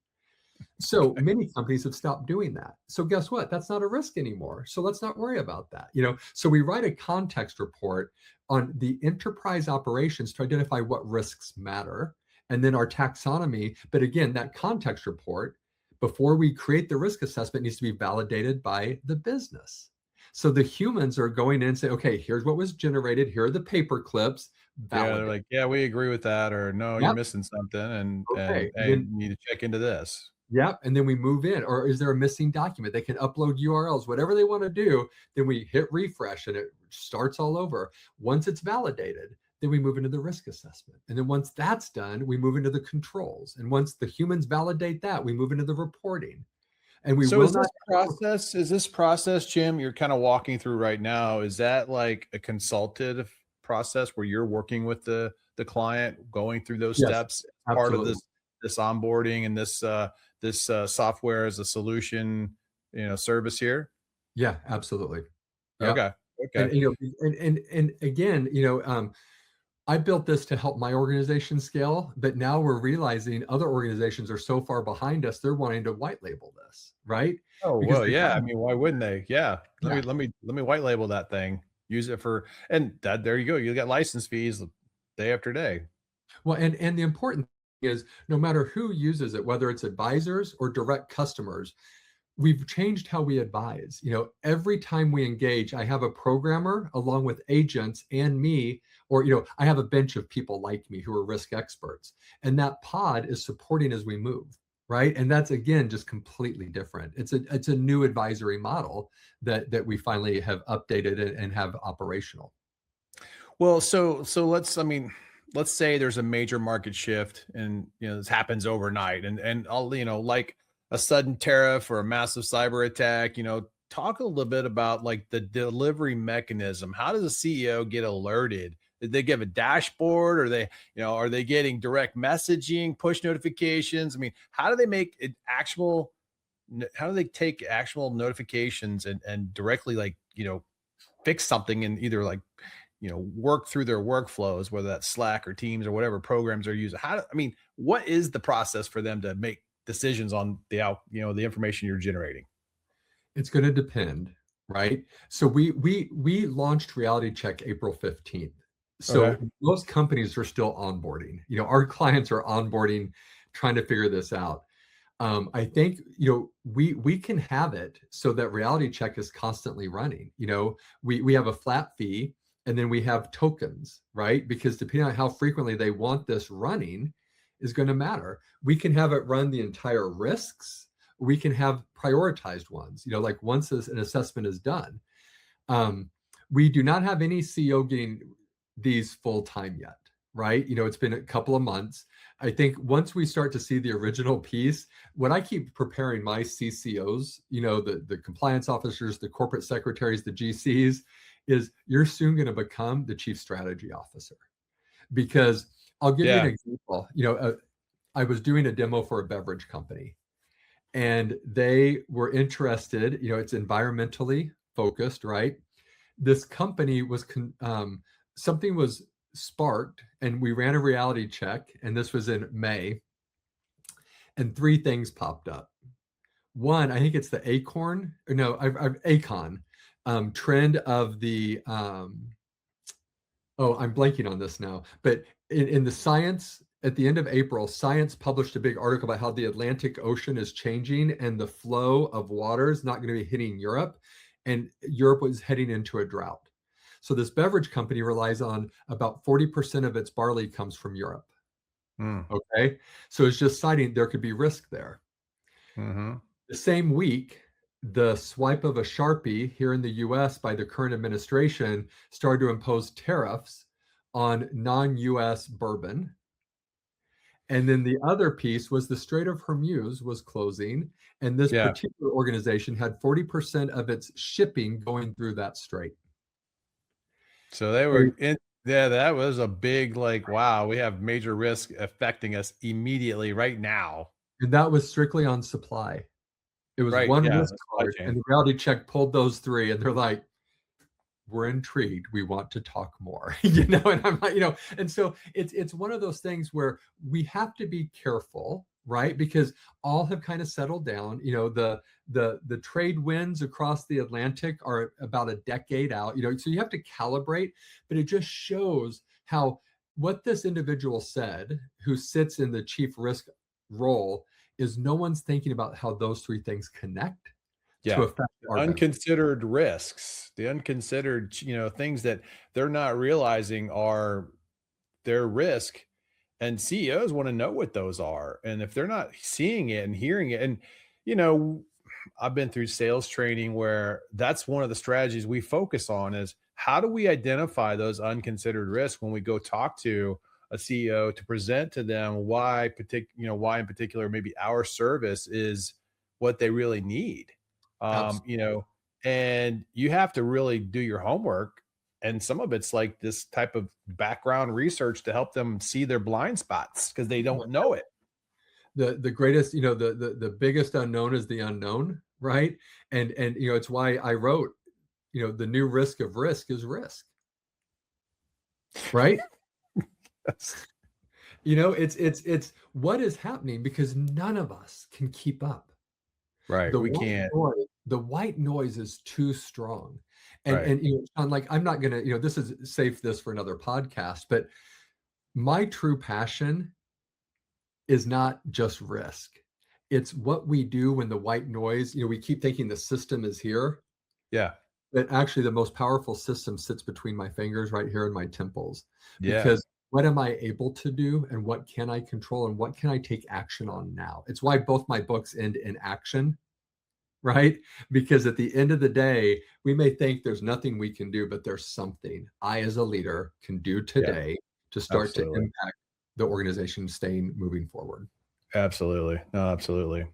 So Okay. many companies have stopped doing that. So guess what? That's not a risk anymore. So let's not worry about that. So we write a context report on the enterprise operations to identify what risks matter, and then our taxonomy. But again, that context report, before we create the risk assessment, needs to be validated by the business. So the humans are going in and say, okay, here's what was generated. Here are the paper clips. Yeah, they're Validate. like, "Yeah, we agree with that," or, "No, you're Yep. missing something, and, Okay. hey, you need to check into this." Yep, and then we move in, or is there a missing document? They can upload URLs, whatever they want to do. Then we hit refresh and it starts all over. Once it's validated, then we move into the risk assessment. And then once that's done, we move into the controls. And once the humans validate that, we move into the reporting. And we So will not ever. is this process, Jim, you're kinda walking through right now, is that like a consultative process where you're working with the client, going through those Yes, steps, part of absolutely. this onboarding and this software as a solution, service here? Yeah, absolutely. Yep. Okay, And okay. and again, I built this to help my organization scale, but now we're realizing other organizations are so far behind us, they're wanting to white label this, right? Oh, Because well, they yeah, I have. mean, why wouldn't they? Yeah, Yeah. let me white label that thing, use it for and that there you go, you get license fees day after day. Well, and the important thing is no matter who uses it, whether it's advisors or direct customers, we've changed how we advise. Every time we engage, I have a programmer along with agents and me, or I have a bench of people like me who are risk experts, and that pod is supporting as we move, right? And that's again just completely different. It's a new advisory model that we finally have updated and have operational. Well, so let's I mean, let's say there's a major market shift and this happens overnight and all like a sudden tariff or a massive cyber attack, talk a little bit about like the delivery mechanism. How does a CEO get alerted? Did they give a dashboard? Or are they getting direct messaging, push notifications? I mean, how do they make it actual how do they take actual notifications and directly like, fix something and either like work through their workflows, whether that's Slack or Teams or whatever programs they're using. I mean, what is the process for them to make decisions on the information you're generating? It's going to depend, right? So we launched Reality Check April 15th. Okay. So most companies are still onboarding. Our clients are onboarding, trying to figure this out. I think we can have it so that Reality Check is constantly running. We have a flat fee, and then we have tokens, right? Because depending on how frequently they want this running is going to matter. We can have it run the entire risks. We can have prioritized ones. Like once an assessment is done. Um, we do not have any CEO getting these full time yet, right? It's been a couple of months. I think once we start to see the original piece, what I keep preparing my CCOs, the compliance officers, the corporate secretaries, the GCs, is you're soon going to become the chief strategy officer. Because I'll give you an Yeah. example. I was doing a demo for a beverage company, and they were interested. It's environmentally focused, right? This company was something was sparked, and we ran a reality check, and this was in May, and three things popped up. One, I think it's the acorn, or no, I've Acon trend of the oh, I'm blanking on this now, but in the Science, at the end of April, Science published a big article about how the Atlantic Ocean is changing and the flow of water is not going to be hitting Europe, and Europe was heading into a drought. So this beverage company relies on about 40% of its barley comes from Europe. Mm. Okay. So it's just citing there could be risk there. Mm-hmm. The same week, the swipe of a Sharpie here in the US by the current administration started to impose tariffs on non-US bourbon. And then the other piece was the Strait of Hormuz was closing, and this Yeah. particular organization had 40% of its shipping going through that strait. So they And, were in, yeah, that was a big, like, wow, we have major risk affecting us immediately right now. and that was strictly on supply. It was Right. one Yeah. risk The supply card, and chain. the reality check pulled those three, and they're like, we're intrigued. We want to talk more, and I'm like, and so it's one of those things where we have to be careful, right? Because all have kind of settled down. The trade winds across the Atlantic are about a decade out, so you have to calibrate, but it just shows how what this individual said, who sits in the chief risk role, is no one's thinking about how those three things connect to Yeah. affect The our beverage. unconsidered risks, the unconsidered, things that they're not realizing are their risk. And CEOs want to know what those are. And if they're not seeing it and hearing it, and, you know, I've been through sales training where that's one of the strategies we focus on is how do we identify those unconsidered risks when we go talk to a CEO to present to them why in particular maybe our service is what they really need. Um, Absolutely. you know, and you have to really do your homework. And some of it's like this type of background research to help them see their blind spots because they don't know it. The greatest, the biggest unknown is the unknown, right? And it's why I wrote, the new risk of risk is risk, right? Yes. It's what is happening because none of us can keep up. Right. We can't. The white noise is too strong. And Right. and Sean, like, I'm not gonna, this is save this for another podcast, but my true passion is not just risk. It's what we do when the white noise, we keep thinking the system is here, Yeah. but actually the most powerful system sits between my fingers right here in my temples. Yeah. Because what am I able to do and what can I control and what can I take action on now? It's why both my books end in action, right? Because at the end of the day, we may think there's nothing we can do, but there's something I, as a leader, can do Yeah. today to start to Absolutely. impact the organization staying moving forward. Absolutely. No, absolutely.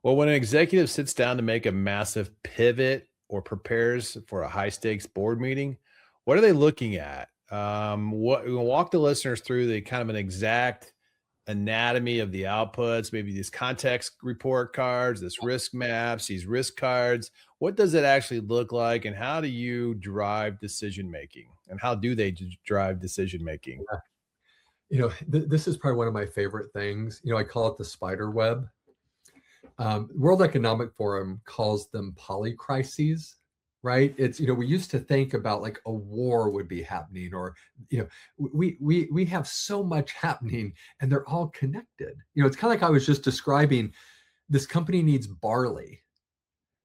Well, when an executive sits down to make a massive pivot or prepares for a high stakes board meeting, what are they looking at? Walk the listeners through the kind of an exact anatomy of the outputs, maybe these context report cards, this risk maps, these risk cards. What does it actually look like, and how do you drive decision making? And how do they drive decision making? This is probably one of my favorite things. I call it the spider web. World Economic Forum calls them polycrises, right? It's, we used to think about like a war would be happening, or, we have so much happening and they're all connected. It's kind of like I was just describing, this company needs barley,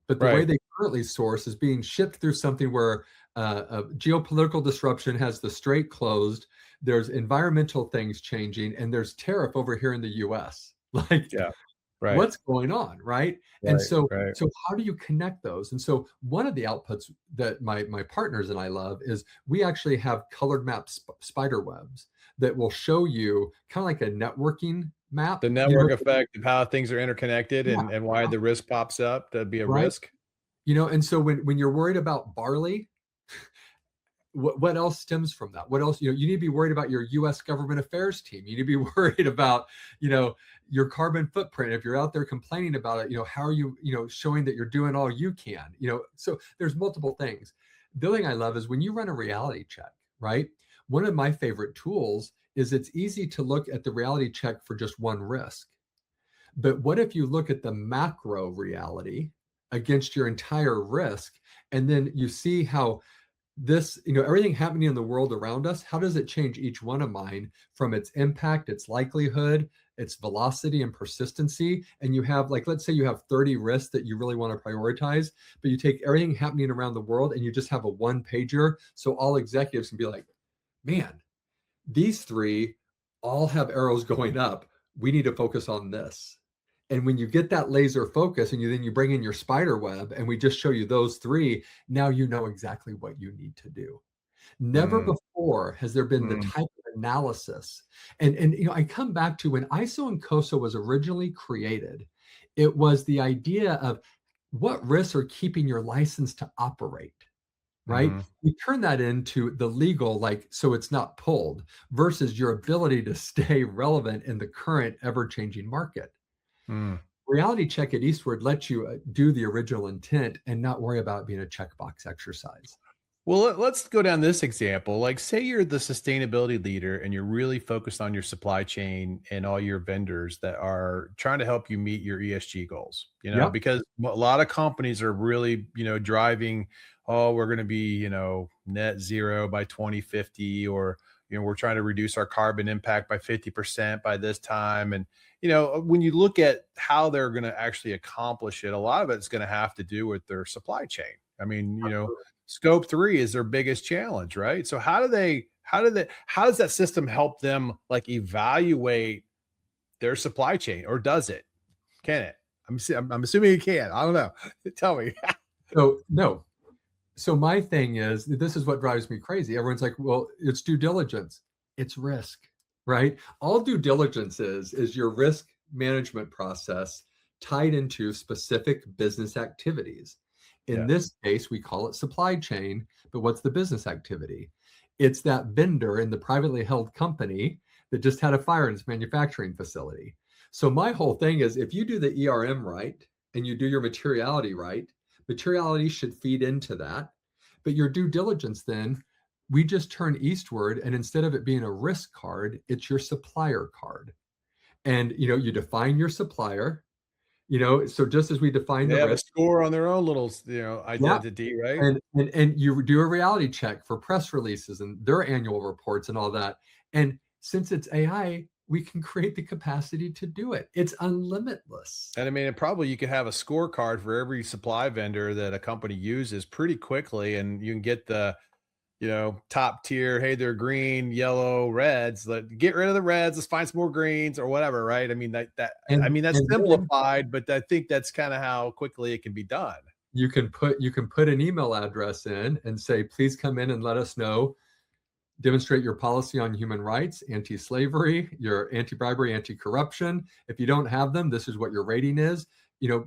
but the way Right. they currently source is being shipped through something where a geopolitical disruption has the strait closed, there's environmental things changing, and there's tariff over here in the US. Like, Yeah. Right. what's going on, right? And Right. so Right. so how do you connect those? And so one of the outputs that my partners and I love is we actually have colored map spider webs that will show you kind of like a networking map, The network effect of how things are interconnected yeah, and why the risk pops up to be a right? risk. And so when you're worried about barley, what else stems from that? What else, you need to be worried about your US government affairs team. You need to be worried about, your carbon footprint. If you're out there complaining about it, how are you, showing that you're doing all you can, so there's multiple things. The other thing I love is when you run a reality check, right? One of my favorite tools is it's easy to look at the reality check for just one risk. But what if you look at the macro reality against your entire risk, and then you see how this, everything happening in the world around us, how does it change each one of mine from its impact, its likelihood, its velocity and persistency? And you have, like, let's say you have 30 risks that you really want to prioritize, but you take everything happening around the world and you just have a one pager. So all executives can be like, man, these three all have arrows going up. We need to focus on this. And when you get that laser focus and then you bring in your spider web and we just show you those three, now you know exactly what you need to do. Never Mm, before has there been the mm, type of analysis. And I come back to when ISO and COSO was originally created, it was the idea of what risks are keeping your license to operate, right? mhm, You turn that into the legal, like, so it's not pulled versus your ability to stay relevant in the current ever-changing market. mm. Reality check at Eastward lets you do the original intent and not worry about it being a checkbox exercise. Well, let's go down this example. Like, say you're the sustainability leader and you're really focused on your supply chain and all your vendors that are trying to help you meet your ESG goals, Yep. because a lot of companies are really, driving, oh, we're going to be, net zero by 2050, or, we're trying to reduce our carbon impact by 50% by this time. And, when you look at how they're going to actually accomplish it, a lot of it's going to have to do with their supply chain. I mean, scope 3 is their biggest challenge, right? So how does that system help them, like, evaluate their supply chain, or does it? Can it? I'm assuming it can. I don't know. Tell me. So, no. So my thing is, this is what drives me crazy. Everyone's like, well, it's due diligence. It's risk, right? All due diligence is your risk management process tied into specific business activities. In Yeah. this case, we call it supply chain, but what's the business activity? It's that vendor in the privately held company that just had a fire in its manufacturing facility. So my whole thing is, if you do the ERM right and you do your materiality right, materiality should feed into that. But your due diligence, then, we just turn eastward, and instead of it being a risk card, it's your supplier card. And you define your supplier, so just as we define They the have a risk. score on their own little, Yeah. identity, right? And you do a reality check for press releases and their annual reports and all that. And since it's AI, we can create the capacity to do it. It's unlimitless. And I mean, and probably you could have a scorecard for every supply vendor that a company uses pretty quickly, and you can get the, top tier. Hey, they're green, yellow, reds. Get rid of the reds. Let's find some more greens or whatever, right? I mean, I And mean, that's and then simplified, but I think that's kind of how quickly it can be done. you can put an email address in and say, please come in and let us know, demonstrate your policy on human rights, anti-slavery, your anti-bribery, anti-corruption. If you don't have them, this is what your rating is.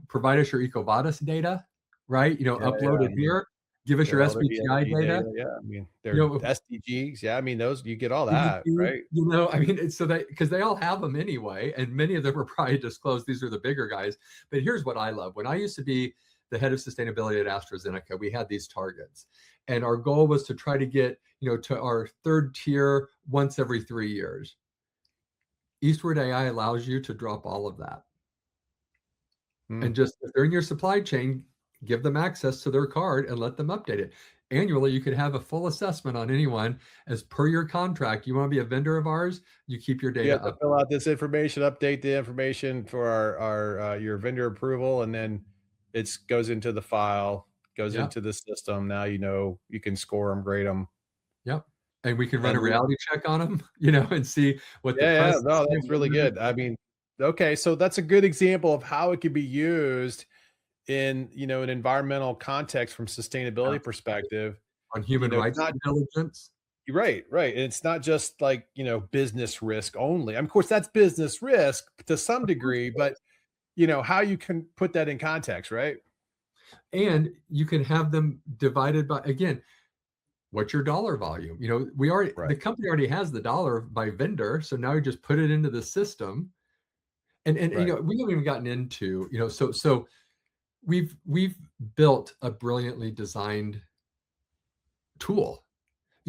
Provide us your EcoVadis data, right? Yeah, Upload yeah. I it mean, here. Give us your all their SBTI ESG data. data. Yeah, I mean, You their know, SDGs. Yeah, I mean, those you get all that, CDP, right? I mean, it's so that because they all have them anyway, and many of them are probably disclosed. These are the bigger guys. But here's what I love. When I used to be the head of sustainability at AstraZeneca, we had these targets. And our goal was to try to get, to our third tier once every 3 years. Eastward AI allows you to drop all of that. Hmm. And just if they're in your supply chain, give them access to their card and let them update it. Annually, you could have a full assessment on anyone as per your contract. You want to be a vendor of ours, you keep your You data have to up. fill out this information, update the information for our your vendor approval, and then it goes into the file, goes Yep. into the system. Now you can score them, grade them, Yep. And we can run and a reality check on them, and see what the yeah, press yeah, is no, that's really saying. good. I mean, okay, so that's a good example of how it could be used in, an environmental context from sustainability Absolutely. perspective. On human It's rights not due diligence. right, right. And it's not just like, business risk only. Of course, that's business risk to some Of course degree, it but is. how you can put that in context, right? And you can have them divided by, again, what's your dollar volume? Right, the company already has the dollar by vendor, so now you just put it into the system. And right. we haven't even gotten into, so we've built a brilliantly designed tool.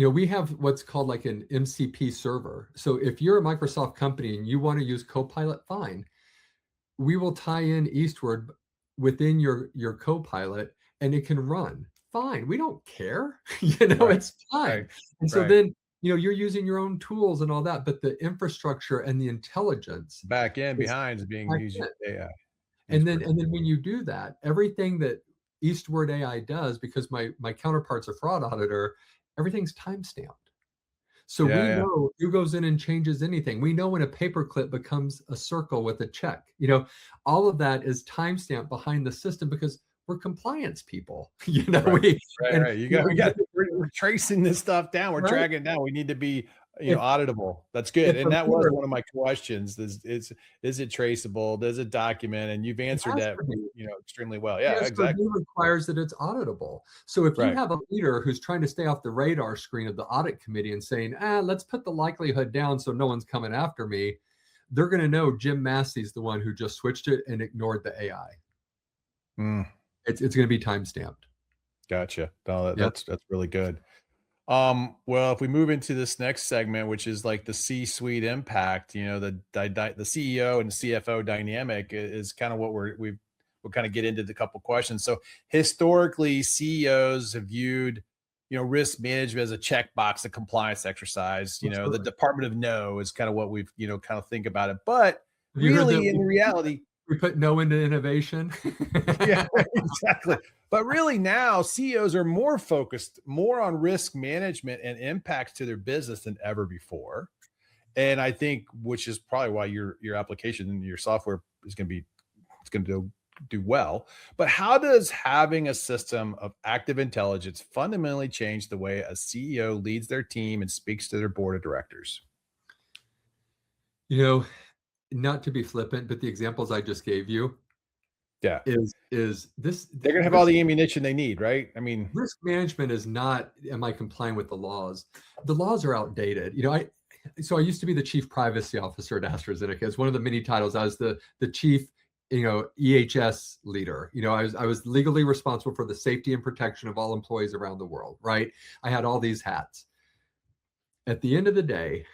We have what's called like an MCP server. So if you're a Microsoft company and you want to use Copilot, fine. We will tie in Eastward within your Copilot and it can run. Fine. We don't care. Right, It's right, fine. And so right. then, you're using your own tools and all that, but the infrastructure and the intelligence Back end is behind is being back used in. AI. And then Eastward. and then when you do that, everything that Eastward AI does, because my counterpart's a fraud auditor, everything's time stamped. So Yeah, we yeah. know who goes in and changes anything. We know when a paperclip becomes a circle with a check. All of that is timestamped behind the system because we're compliance people. Right. We Right, and right. We're tracing this stuff down. We're right. tracking it down. We need to be, If auditable. That's good. if And a that was leader, one of my questions is it traceable? Does it document? And you've it answered has that, to be. extremely well. Yeah, Yes, exactly. review requires that it's auditable. So if you Right. have a leader who's trying to stay off the radar screen of the audit committee and saying, let's put the likelihood down so no one's coming after me, they're going to know Jim Massey's the one who just switched it and ignored the AI. Mm, It's going to be time stamped. gotcha. No, Yeah. that's really good. Well, if we move into this next segment, which is like the C-suite impact, the CEO and CFO dynamic is kind of what we'll kind of get into the couple questions. So historically, CEOs have viewed, risk management as a checkbox, a compliance exercise. The Absolutely. Department of No is kind of what we've, kind of think about it. But Have you heard that really, in reality, we put no into innovation? yeah, exactly. But really now CEOs are more focused more on risk management and impacts to their business than ever before. And I think which is probably why your application and your software is going to be it's going to do well. But how does having a system of active intelligence fundamentally change the way a CEO leads their team and speaks to their board of directors? you know, Not to be flippant, but the examples I just gave you Yeah. is this They're going to have all the ammunition they need, right? I mean, risk management is not, am I complying with the laws? The laws are outdated. I used to be the chief privacy officer at AstraZeneca. It's one of the many titles. I was the chief, EHS leader. I was legally responsible for the safety and protection of all employees around the world, right? I had all these hats. At the end of the day,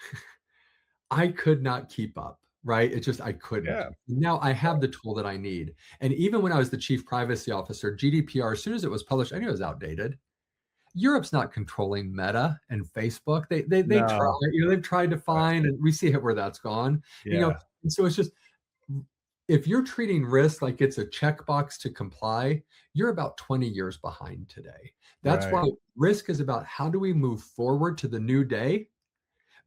I could not keep up, right? It's just I couldn't. yeah, Now I have the tool that I need. And even when I was the chief privacy officer, GDPR, as soon as it was published, I knew it was outdated. Europe's not controlling Meta and Facebook. They try, no, they've tried to right, find, and we see it where that's gone. yeah, And so it's just, if you're treating risk like it's a checkbox to comply, you're about 20 years behind today. That's right. why risk is about how do we move forward to the new day,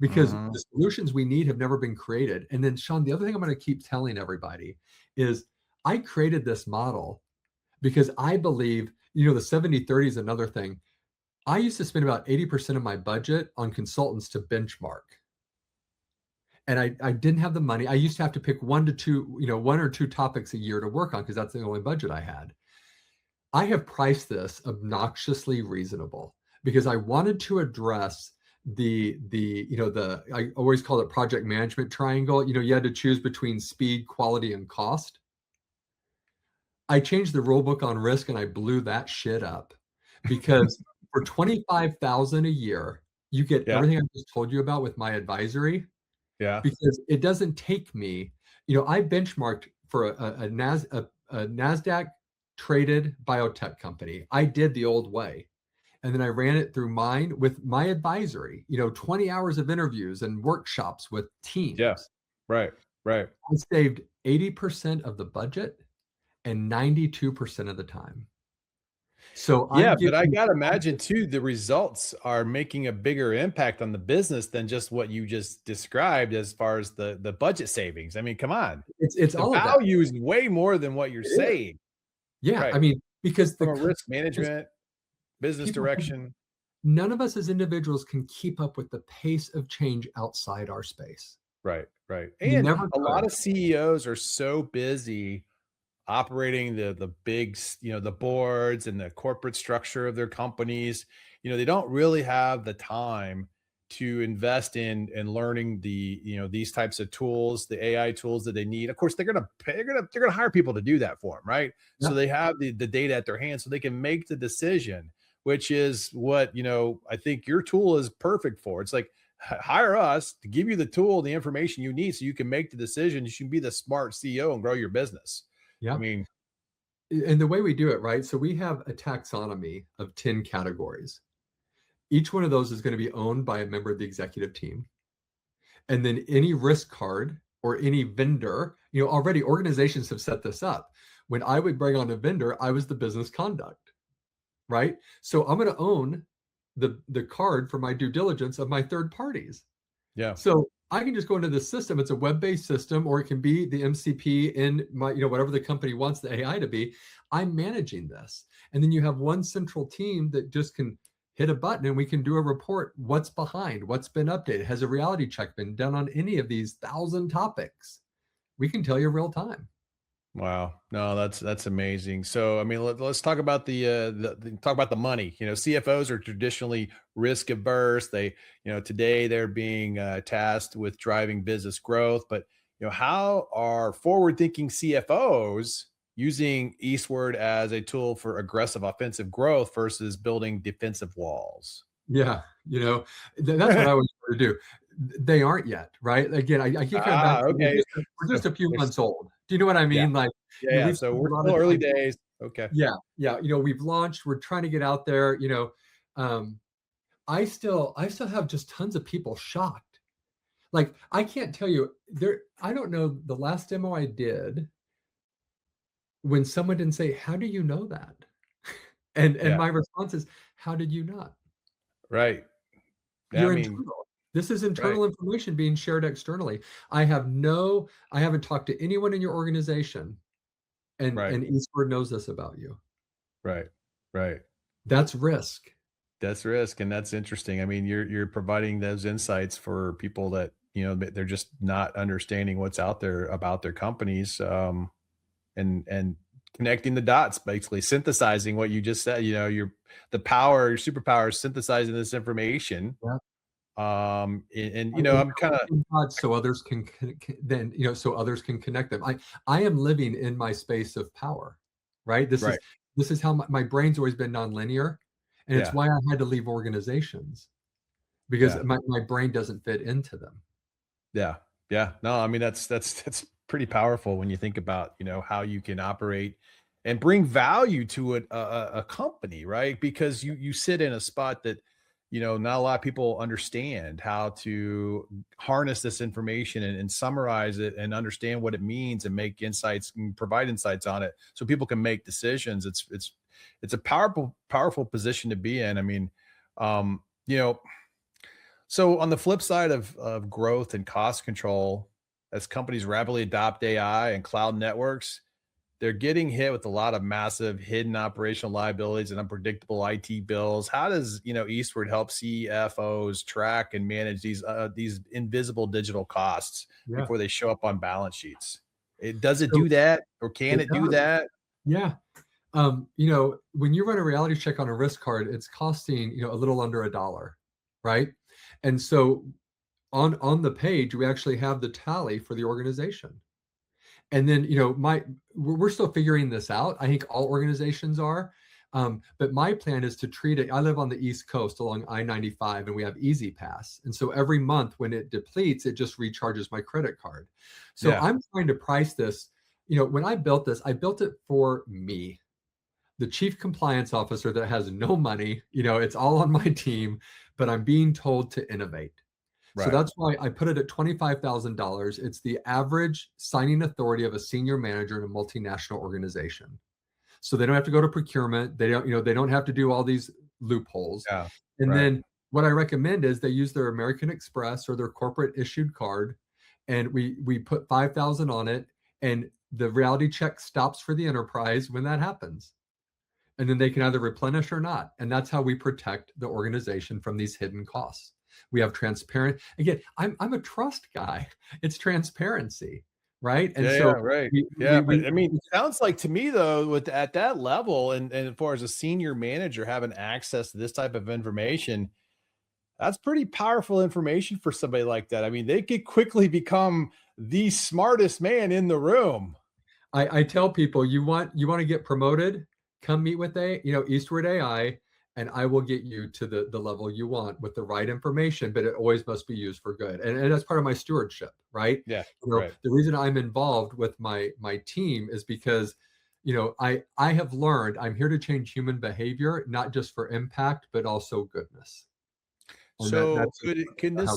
because Mhm. the solutions we need have never been created. And then, Sean, the other thing I'm going to keep telling everybody is I created this model because I believe, the 70/30 is another thing. I used to spend about 80% of my budget on consultants to benchmark. And I didn't have the money. I used to have to pick one or two topics a year to work on because that's the only budget I had. I have priced this obnoxiously reasonable because I wanted to address the I always call it project management triangle. You had to choose between speed, quality, and cost. I changed the rule book on risk and I blew that shit up because for 25,000 a year, you get Yeah, everything I just told you about with my advisory, yeah, because it doesn't take me, I benchmarked for a NASDAQ traded biotech company. I did the old way. And then I ran it through mine with my advisory, 20 hours of interviews and workshops with yeah. teams. Right, right. I saved 80% of the budget and 92% of the time. So I'm Yeah, but I giving gotta imagine too, the results are making a bigger impact on the business than just what you just described as far as the budget savings. I mean, come on. it's The all of that. value is way more than what you're It is. saying. Yeah. I Right. mean, because From a risk management, business people, direction. none of us as individuals can keep up with the pace of change outside our space. Right, right. We And never a lot could. of CEOs are so busy operating the big the boards and the corporate structure of their companies, they don't really have the time to invest in learning these types of tools, the AI tools that they need. Of course they're going to pay, they're going to hire people to do that for them, right? So Yeah. they have the data at their hands so they can make the decision, which is what, I think your tool is perfect for. It's like, hire us to give you the tool, the information you need so you can make the decisions. You can be the smart CEO and grow your business. I Yeah. mean, And the way we do it, right? So we have a taxonomy of 10 categories. Each one of those is going to be owned by a member of the executive team. And then any risk card or any vendor, already organizations have set this up. When I would bring on a vendor, I was the business conduct, right? So I'm going to own the card for my due diligence of my third parties. yeah, So I can just go into the system. It's a web-based system, or it can be the MCP in my, whatever the company wants the AI to be. I'm managing this. And then you have one central team that just can hit a button and we can do a report. What's behind? What's been updated? Has a reality check been done on any of these 1,000 topics? We can tell you real time. wow. No, that's amazing. So, I mean, let's talk about talk about the money. CFOs are traditionally risk averse. Today they're being tasked with driving business growth. But how are forward-thinking CFOs using Eastward as a tool for aggressive offensive growth versus building defensive walls? Yeah, that's what I always try to do. They aren't yet, right? Again, I keep coming back to Okay. we're just a few There's months old. Do you know what I Yeah, mean? Like, yeah. we've So spent a we're lot still of early time. days. Okay. Yeah, yeah. We've launched. We're trying to get out there. Um, I still have just tons of people shocked. Like, I can't tell you there. I don't know the last demo I did when someone didn't say, "How do you know that?" And Yeah. my response is, "How did you not? Right. Yeah, I You're mean, internal. This is right, internal information being shared externally." I haven't talked to anyone in your organization, right, and Eastward knows this about you. right, right. That's risk. That's risk, and that's interesting. I mean, you're providing those insights for people that they're just not understanding what's out there about their companies, and connecting the dots, basically synthesizing what you just said. Your superpower is synthesizing this information. Yeah. And And I'm kind of connecting dots so others then, so others can connect them. I am living in my space of power, right? right, This is how my brain's always been nonlinear, and it's yeah, why I had to leave organizations because yeah. my brain doesn't fit into them. Yeah. Yeah. No, I mean that's pretty powerful when you think about, how you can operate and bring value to a company, right? Because you sit in a spot that, not a lot of people understand how to harness this information and summarize it and understand what it means and make insights and provide insights on it so people can make decisions. It's a powerful position to be in. I mean, um, you know, so on the flip side of growth and cost control, as companies rapidly adopt AI and cloud networks, they're getting hit with a lot of massive hidden operational liabilities and unpredictable IT bills. How does Eastward help CFOs track and manage these invisible digital costs Yeah. before they show up on balance sheets? Does it So do that, or can it it do does. that? Yeah. When you run a reality check on a risk card, it's costing, a little under $1, right? And so on the page, we actually have the tally for the organization. And then, we're still figuring this out. I think all organizations are. But my plan is to treat it. I live on the East Coast along I-95, and we have Easy Pass. And so every month when it depletes, it just recharges my credit card. So Yeah, I'm trying to price this. When I built this, I built it for me, the chief compliance officer that has no money. It's all on my team, but I'm being told to innovate. So right. that's why I put it at $25,000. It's the average signing authority of a senior manager in a multinational organization. So they don't have to go to procurement. They don't have to do all these loopholes. Yeah, And right. then what I recommend is they use their American Express or their corporate issued card, and we put 5,000 on it, and the reality check stops for the enterprise when that happens. And then they can either replenish or not. And that's how we protect the organization from these hidden costs. We have transparent, again, I'm a trust guy. It's transparency, right? And Yeah, yeah, so right. Yeah, we but I mean, sounds like to me though, with at that level, and as far as a senior manager having access to this type of information, that's pretty powerful information for somebody like that. I mean, they could quickly become the smartest man in the room. I tell people, you want to get promoted, come meet with Eastward AI, and I will get you to the level you want with the right information, but it always must be used for good. And that's part of my stewardship, right? Yeah. You know, Right. the reason I'm involved with my team is because, I have learned I'm here to change human behavior, not just for impact, but also goodness. And So that's just how we do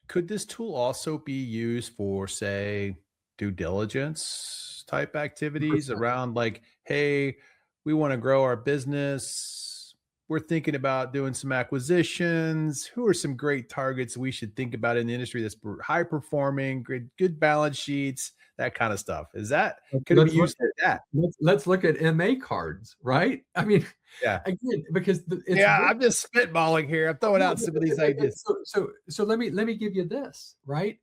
could this tool also be used for, say, due diligence type it. activities 100%. around like, hey, we want to grow our business. We're thinking about doing some acquisitions. Who are some great targets we should think about in the industry that's high performing, good balance sheets, that kind of stuff? Could it be Let's look used like that? let's look at MA cards, right? I mean, Yeah. again, because it's Yeah, real. I'm just spitballing here. I'm throwing No, out some of these ideas. so let me give you this, right?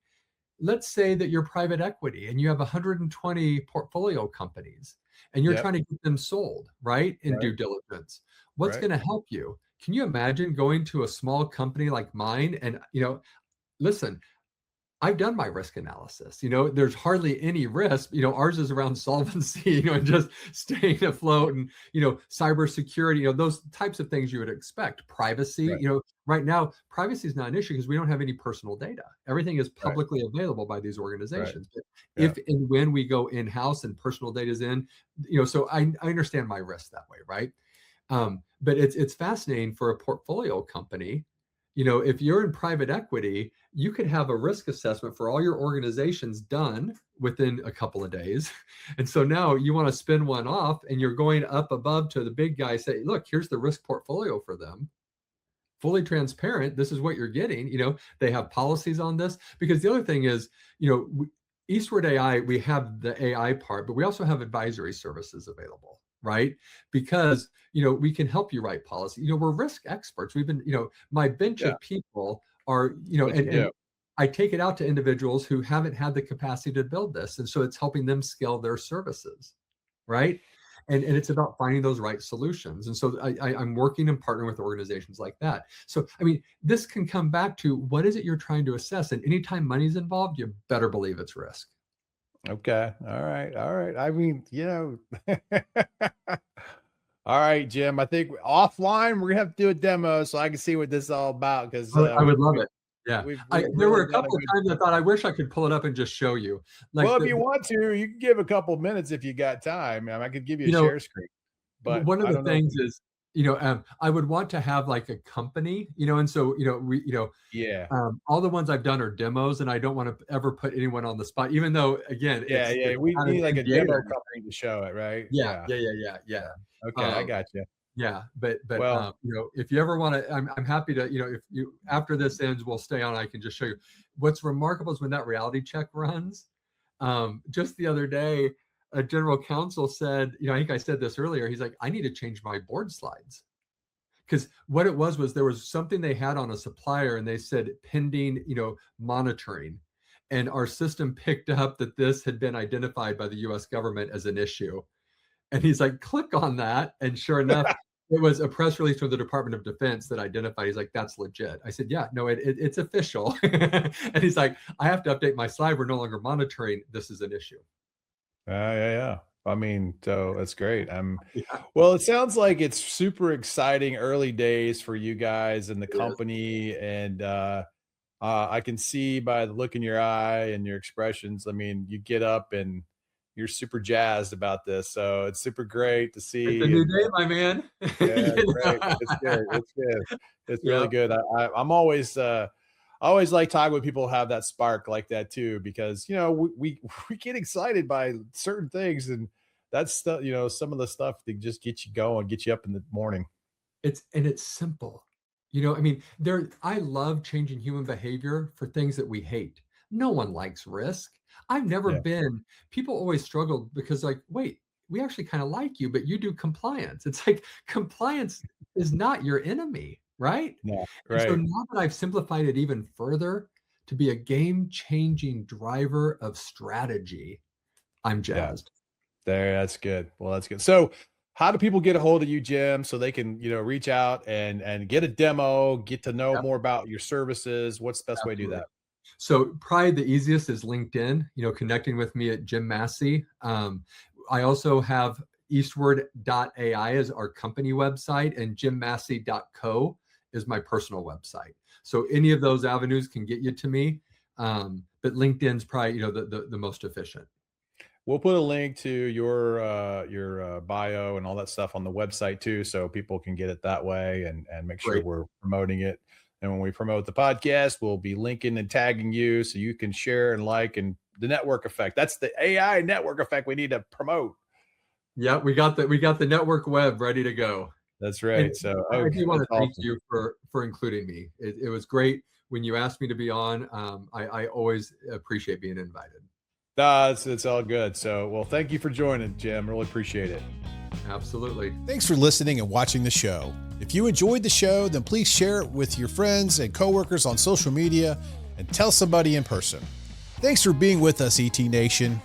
Let's say that you're private equity and you have 120 portfolio companies and you're trying Yep. to get them sold, right? In Right. due diligence. What's Right. going to help you? Can you imagine going to a small company like mine and, listen, I've done my risk analysis. There's hardly any risk. Ours is around solvency, and just staying afloat and, cybersecurity, those types of things you would expect. Privacy, Right. right now, privacy is not an issue because we don't have any personal data. Everything is Right. publicly available by these Right. organizations. But Yeah. if and when we go in-house and personal data is in, so I understand my risk that way, right? But it's fascinating for a portfolio company. If you're in private equity, you could have a risk assessment for all your organizations done within a couple of days. And so now you want to spin one off and you're going up above to the big guy, say, look, here's the risk portfolio for them. Fully transparent. This is what you're getting. They have policies on this because the other thing is, Eastward AI, we have the AI part, but we also have advisory services available, right? Because, we can help you write policy. We're risk experts. We've been, my bench Yeah. of people are, That's what you and do. I take it out to individuals who haven't had the capacity to build this. And so it's helping them scale their services, right? And it's about finding those right solutions. And so I'm working and partnering with organizations like that. So I mean, this can come back to what is it you're trying to assess, and anytime money's involved, you better believe it's risk. Okay. All right. All right. I mean, all right, Jim. I think offline we're gonna have to do a demo so I can see what this is all about because I would love it. Yeah, we've there were really a done a couple of good. times I thought I wish I could pull it up and just show you, like Well, if you want to, you can give a couple minutes if you got time. I could give you a you know share screen, but one of I the don't know if things you. is, I would want to have like a company, and so Yeah. all the ones I've done are demos, and I don't want to ever put anyone on the spot, even though again, Yeah. it's Yeah. We not an need like a NDA or demo anything. company to show it, right? Yeah, Yeah. yeah, yeah, yeah, yeah. Yeah. Okay. I Um, got you. yeah, but Well, if you ever want to, I'm happy to, if you after this ends, we'll stay on. I can just show you. What's remarkable is when that reality check runs. Just the other day, a general counsel said, I think I said this earlier. He's like, I need to change my board slides because what it was there was something they had on a supplier, and they said pending, monitoring, and our system picked up that this had been identified by the U.S. government as an issue. And he's like, click on that. And sure enough, it was a press release from the Department of Defense that identified. He's like, that's legit. I said, yeah, no, it's official. And he's like, I have to update my slide. We're no longer monitoring. This is an issue. yeah, yeah. I mean, so that's great. Yeah, Well, it sounds like it's super exciting early days for you guys and the it is. company, and I can see by the look in your eye and your expressions. I mean, you get up and you're super jazzed about this, so it's super great to It's a see. new And day, my man. yeah, You great. know? It's good. It's good. It's really Yeah. good. I'm always I always like talking with people who have that spark like that too, because we get excited by certain things, and that's stuff, some of the stuff that just get you going, get you up in the morning. It's simple. I mean, I love changing human behavior for things that we hate. No one likes risk. I've never Yeah. been People always struggle because like, wait, we actually kind of like you, but you do compliance. It's like compliance is not your enemy, right? Yeah. And so Right. now that I've simplified it even further to be a game-changing driver of strategy, I'm Yeah. jazzed. There, that's good. Well, that's good. So, how do people get a hold of you, Jim, so they can, reach out and get a demo, get to know Yep, more about your services? What's the best way to do absolutely. that? So probably the easiest is LinkedIn, connecting with me at Jim Massey. I also have Eastward.ai is our company website, and jimmassey.co is my personal website. So any of those avenues can get you to me. But LinkedIn's probably, the most efficient. We'll put a link to your bio and all that stuff on the website too, so people can get it that way and make sure Great. we're promoting it. And when we promote the podcast, we'll be linking and tagging you so you can share and like, and the network effect. That's the AI network effect we need to promote. Yeah, we got the network web ready to go. That's right. And So I do want to thank awesome. you for including me. It was great when you asked me to be on. I always appreciate being invited. It's all good. So, well, thank you for joining, Jim. Really appreciate it. Absolutely. Thanks for listening and watching the show. If you enjoyed the show, then please share it with your friends and coworkers on social media and tell somebody in person. Thanks for being with us, ET Nation.